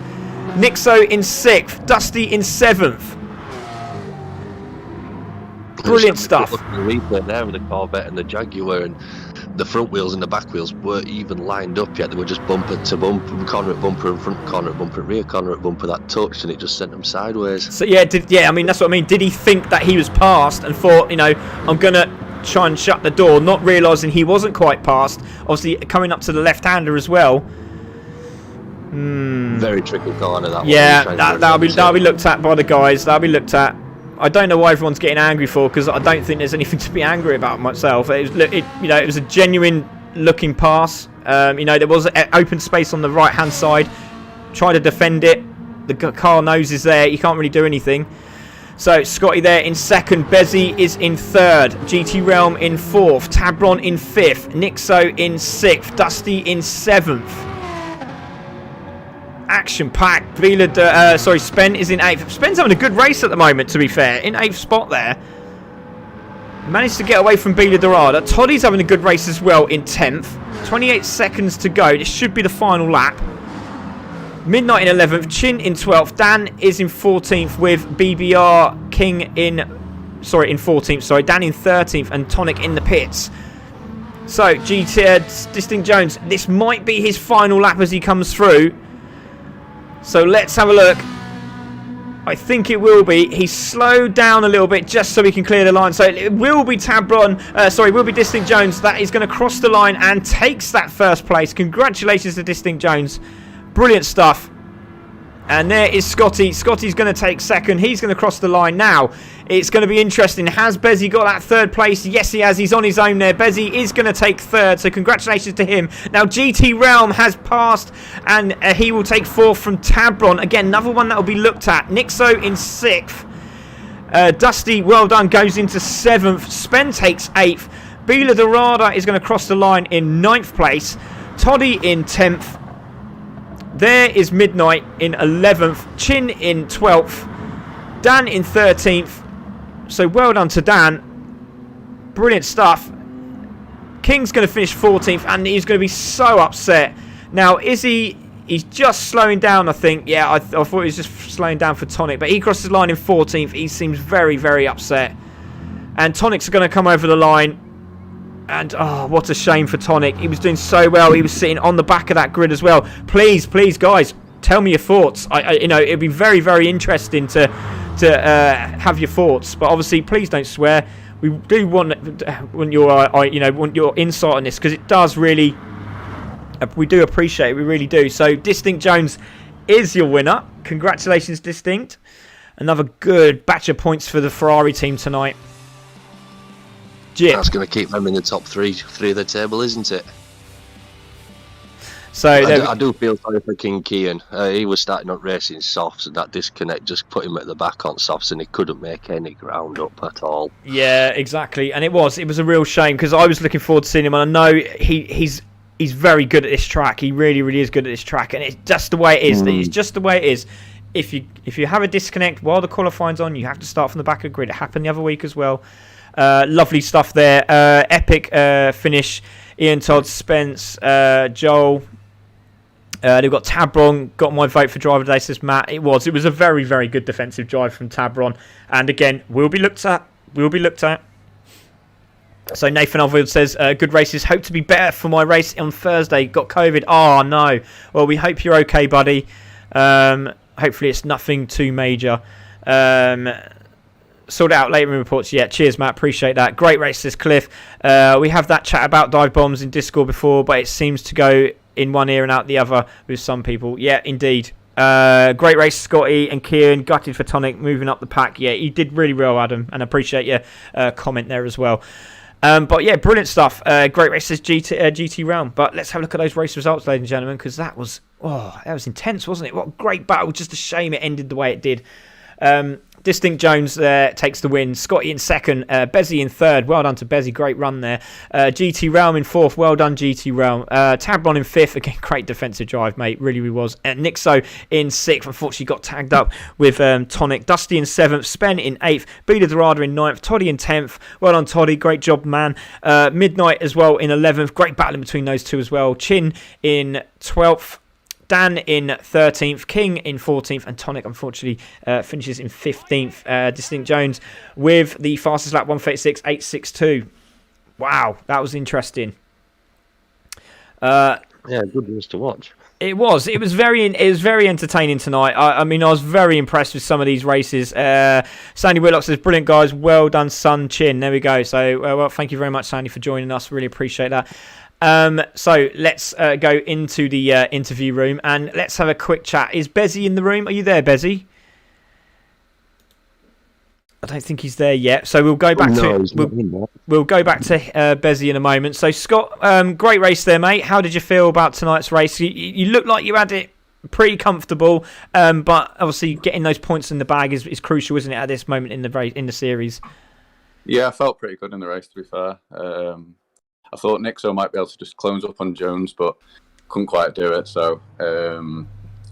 Nixo in 6th, Dusty in 7th. Brilliant stuff. Look at the replay there with the Corvette and the Jaguar, and the front wheels and the back wheels weren't even lined up yet. They were just bumper to bumper, corner at bumper and front, corner at bumper, rear corner at bumper, that touched, and it just sent them sideways. So I mean, that's what I mean. Did he think that he was passed and thought, I'm gonna try and shut the door, not realising he wasn't quite passed? Obviously coming up to the left-hander as well. Very tricky corner that one. Yeah, that'll be looked at by the guys. That'll be looked at. I don't know why everyone's getting angry for, because I don't think there's anything to be angry about myself. It was a genuine looking pass. There was open space on the right-hand side. Try to defend it. The car nose is there. You can't really do anything. So Scotty there in second. Bezzy is in third. GT Realm in fourth. Tabron in fifth. Nixo in sixth. Dusty in seventh. Action-packed. Spen is in eighth. Spen's having a good race at the moment, to be fair. In eighth spot there. Managed to get away from Bila Dorada. Toddy's having a good race as well in 10th. 28 seconds to go. This should be the final lap. Midnight in 11th. Chin in 12th. Dan is in 14th with BBR King in 14th. Sorry, Dan in 13th and Tonic in the pits. So, Distinct Jones, this might be his final lap as he comes through. So, let's have a look. I think it will be. He's slowed down a little bit just so he can clear the line. So it will be will be Distinct Jones that is going to cross the line and takes that first place. Congratulations to Distinct Jones. Brilliant stuff. And there is Scotty. Scotty's going to take second. He's going to cross the line now. It's going to be interesting. Has Bezzy got that third place? Yes, he has. He's on his own there. Bezzy is going to take third, so congratulations to him. Now, GT Realm has passed, and he will take fourth from Tabron. Again, another one that will be looked at. Nixo in sixth. Dusty, well done, goes into seventh. Spen takes eighth. Bila Dorada is going to cross the line in ninth place. Toddy in 10th. There is Midnight in 11th. Chin in 12th. Dan in 13th. So well done to Dan. Brilliant stuff. King's going to finish 14th and he's going to be so upset. Now, he's just slowing down, I think. Yeah, I thought he was just slowing down for Tonic. But he crosses the line in 14th. He seems very, very upset. And Tonic's going to come over the line. And, oh, what a shame for Tonic. He was doing so well. He was sitting on the back of that grid as well. Please, guys, tell me your thoughts. It'd be very, very interesting to have your thoughts. But obviously, please don't swear. We do want your insight on this because it does really. We do appreciate it. We really do. So, Distinct Jones is your winner. Congratulations, Distinct. Another good batch of points for the Ferrari team tonight. That's going to keep them in the top three of the table, isn't it? So I do feel sorry for King Kian. He was starting up racing softs, and that disconnect just put him at the back on softs, and he couldn't make any ground up at all. Yeah, exactly. And it was a real shame because I was looking forward to seeing him, and I know he's very good at this track. He really, really is good at this track, and it's just the way it is. It's just the way it is. If you have a disconnect while the qualifying's on, you have to start from the back of the grid. It happened the other week as well. Lovely stuff there. Epic finish. Ian Todd, Spence, Joel. They've got Tabron. Got my vote for driver today, says Matt. It was a very, very good defensive drive from Tabron. And again, will be looked at. So Nathan Alfield says, good races. Hope to be better for my race on Thursday. Got COVID. Oh, no. Well, we hope you're okay, buddy. Hopefully it's nothing too major. Sort it out later in reports. Yeah, cheers, Matt. Appreciate that. Great race, says Cliff. We have that chat about dive bombs in Discord before, but it seems to go in one ear and out the other with some people. Yeah, indeed. Great race, Scotty and Kieran. Gutted for Tonic moving up the pack. Yeah, he did really well, Adam, and I appreciate your comment there as well. But yeah, brilliant stuff. Great race, says GT Realm. But let's have a look at those race results, ladies and gentlemen, because that was intense, wasn't it? What a great battle. Just a shame it ended the way it did. Distinct Jones takes the win. Scotty in second. Bezzy in third. Well done to Bezzy. Great run there. GT Realm in fourth. Well done, GT Realm. Tabron in fifth. Again, great defensive drive, mate. Really, really was. Nixo in sixth. Unfortunately, got tagged up with Tonic. Dusty in seventh. Spen in eighth. Bila Dorada in ninth. Toddy in 10th. Well done, Toddy. Great job, man. Midnight as well in 11th. Great battle in between those two as well. Chin in 12th. Dan in 13th, King in 14th, and Tonic, unfortunately, finishes in 15th. Distinct Jones with the fastest lap, 1:36.862. Wow, that was interesting. Yeah, good news to watch. It was very entertaining tonight. I mean, I was very impressed with some of these races. Sandy Whitlock says, brilliant, guys. Well done, Sun Chin. There we go. So, well, thank you very much, Sandy, for joining us. Really appreciate that. So let's go into the interview room and let's have a quick chat. Is Bezzy in the room? Are you there, Bezzy? I don't think he's there yet. So we'll go back we'll go back to Bezzy in a moment. So Scott, great race there, mate. How did you feel about tonight's race? You look like you had it pretty comfortable, but obviously getting those points in the bag is crucial, isn't it, at this moment in the race, in the series? Yeah, I felt pretty good in the race, to be fair. I thought Nixo might be able to just close up on Jones, but couldn't quite do it. So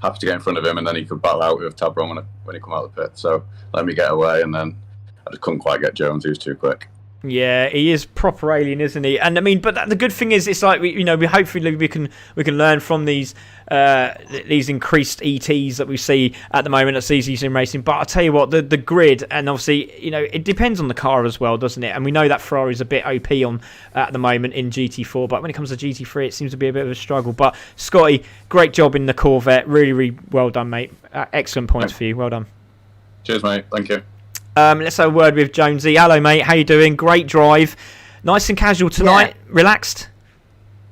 happy to get in front of him, and then he could battle out with Tabron when he come out of the pit. So let me get away, and then I just couldn't quite get Jones. He was too quick. Yeah, he is proper alien, isn't he? And I mean, but the good thing is, it's like we hopefully we can learn from these increased ETs that we see at the moment at CC Sim Racing. But I tell you what, the grid, and obviously it depends on the car as well, doesn't it? And we know that Ferrari's a bit OP on at the moment in GT4, but when it comes to GT3, it seems to be a bit of a struggle. But Scotty, great job in the Corvette, really well done, mate. Excellent points for you, well done. Cheers, mate. Thank you. Let's have a word with Jonesy. Hello, mate. How you doing? Great drive. Nice and casual tonight. Yeah. Relaxed?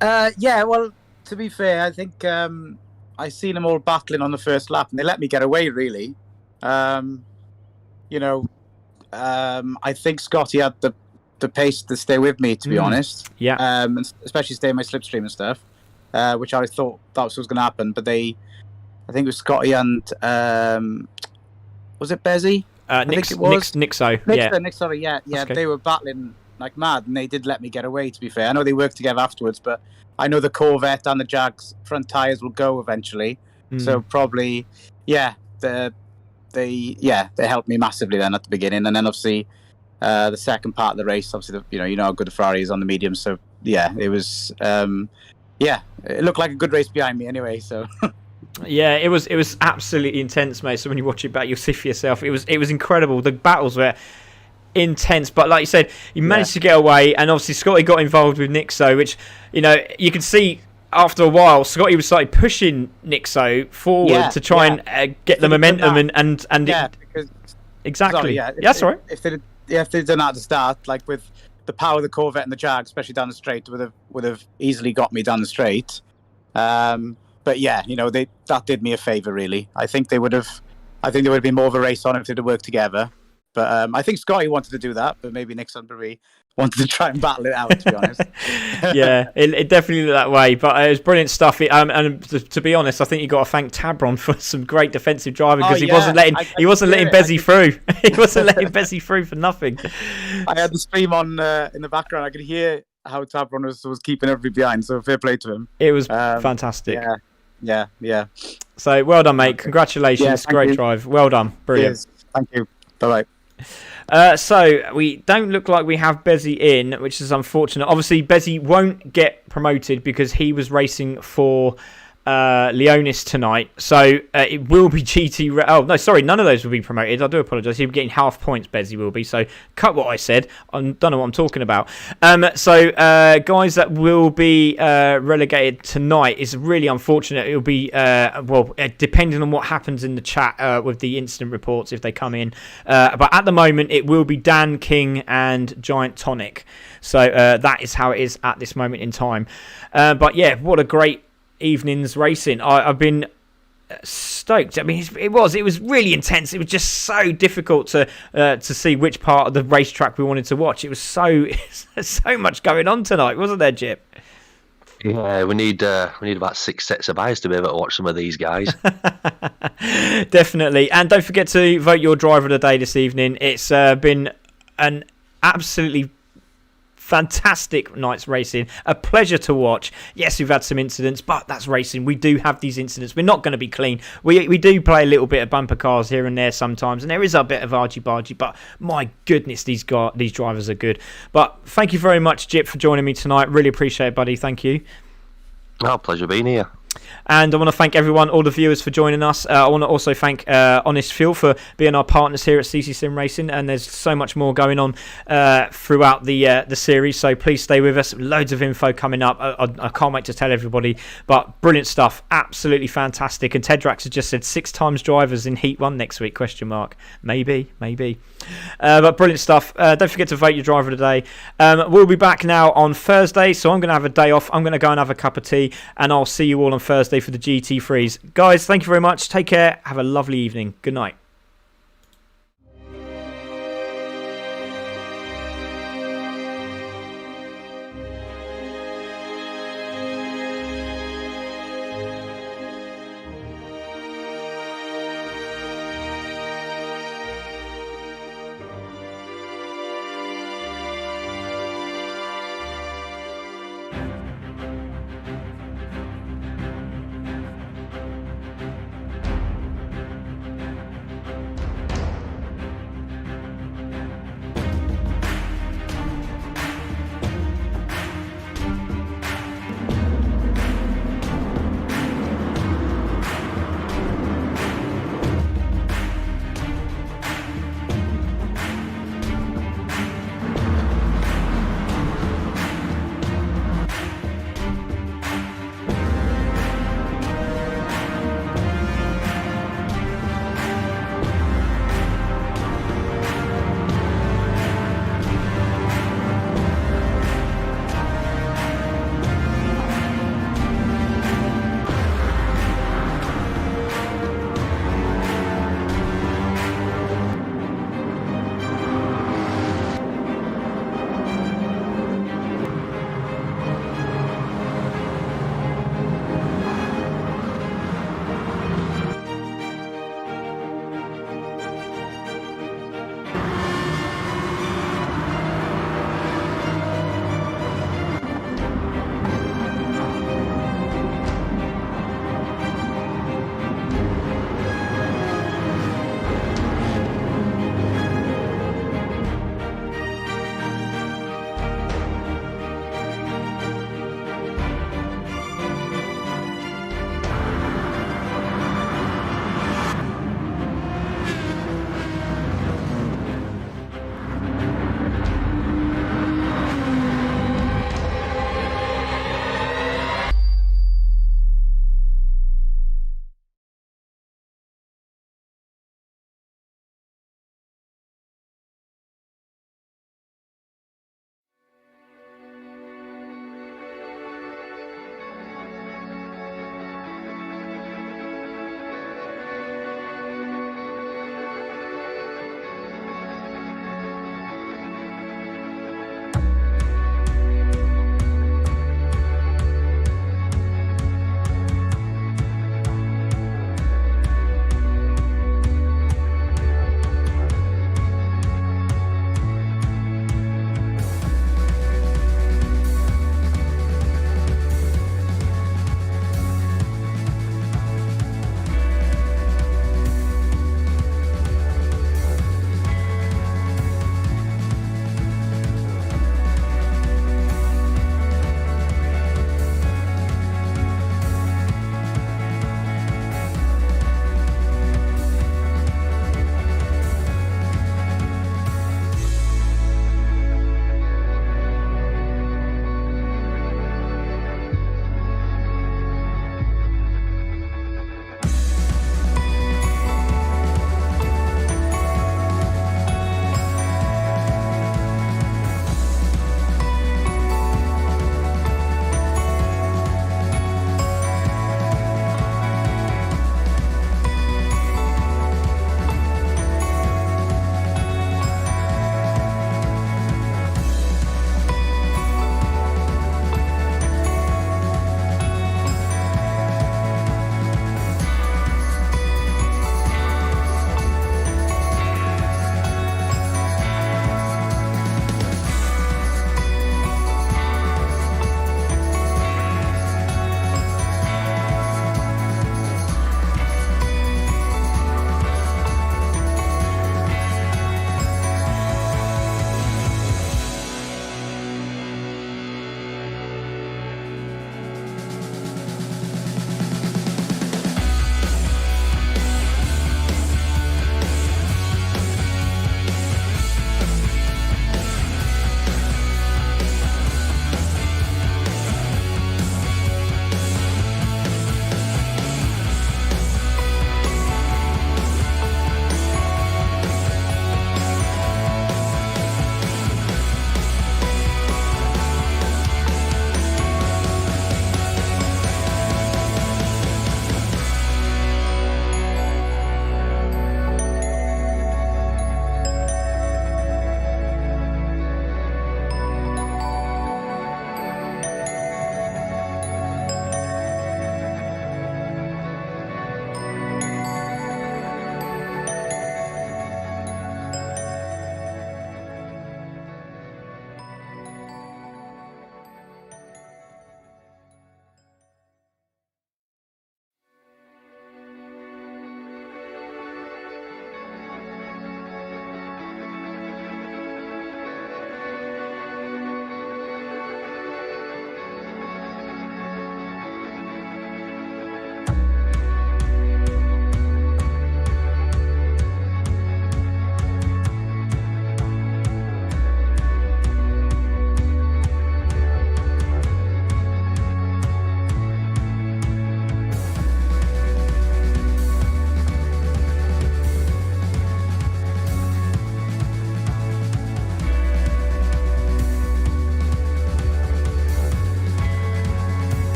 Yeah, well, to be fair, I think I seen them all battling on the first lap, and they let me get away, really. I think Scotty had the pace to stay with me, to be honest. Yeah. And especially stay in my slipstream and stuff, which I thought that was going to happen. But I think it was Scotty and, was it Bezzy? Nixo. Yeah. They were battling like mad, and they did let me get away, to be fair. I know they worked together afterwards, but I know the Corvette and the Jag's front tyres will go eventually. So probably, they helped me massively then at the beginning. And then obviously the second part of the race, obviously, you know how good the Ferrari is on the medium. So yeah, it was, it looked like a good race behind me anyway, so... Yeah, it was absolutely intense, mate. So when you watch it back, you'll see for yourself. It was incredible. The battles were intense, but like you said, you managed to get away, and obviously Scotty got involved with Nixo, which you can see after a while Scotty was started pushing Nixo forward to try and get the momentum and exactly. Sorry, that's all right. If they'd done that at the start, like with the power of the Corvette and the Jag, especially down the straight, would have easily got me down the straight. But yeah, that did me a favour, really. I think there would have been more of a race on if they'd have worked together. But I think Scotty wanted to do that, but maybe Nixon Barry wanted to try and battle it out, to be honest. Yeah, it definitely looked that way. But it was brilliant stuff. And to be honest, I think you got to thank Tabron for some great defensive driving, because he wasn't letting Bezzy through. He wasn't letting Bezzy through for nothing. I had the stream on in the background. I could hear how Tabron was keeping everybody behind. So fair play to him. It was fantastic. Yeah. So well done, mate. Congratulations. Great drive. Well done. Brilliant. Cheers. Thank you. Bye-bye. So we don't look like we have Bezzy in, which is unfortunate. Obviously, Bezzy won't get promoted because he was racing for Leonis tonight. So it will be GT... Oh, no, sorry. None of those will be promoted. I do apologise. He'll be getting half points, Bezzy will be. So cut what I said. I don't know what I'm talking about. So guys that will be relegated tonight is really unfortunate. It'll be, depending on what happens in the chat with the incident reports if they come in. But at the moment, it will be Dan King and Giant Tonic. So that is how it is at this moment in time. But yeah, what a great evening's racing. I've been stoked. I mean, it was really intense. It was just so difficult to see which part of the racetrack we wanted to watch. It was so much going on tonight, wasn't there, Jip? Yeah, we need about 6 sets of eyes to be able to watch some of these guys. Definitely. And don't forget to vote your driver of the day this evening. It's been an absolutely fantastic night's racing. A pleasure to watch. Yes, we've had some incidents, but that's racing. We do have these incidents. We're not going to be clean. We do play a little bit of bumper cars here and there sometimes, and there is a bit of argy-bargy, but my goodness, these drivers are good. But thank you very much, Jip, for joining me tonight. Really appreciate it, buddy. Thank you. Oh, pleasure being here. And I want to thank everyone, all the viewers, for joining us. I want to also thank Honest Fuel for being our partners here at CC Sim Racing. And there's so much more going on throughout the series. So please stay with us. Loads of info coming up. I can't wait to tell everybody. But brilliant stuff. Absolutely fantastic. And Ted Drax has just said 6 times drivers in Heat 1 next week, ? Maybe. But brilliant stuff. Don't forget to vote your driver today. We'll be back now on Thursday. So I'm going to have a day off. I'm going to go and have a cup of tea. And I'll see you all on Thursday for the GT3s. Guys, thank you very much. Take care. Have a lovely evening. Good night.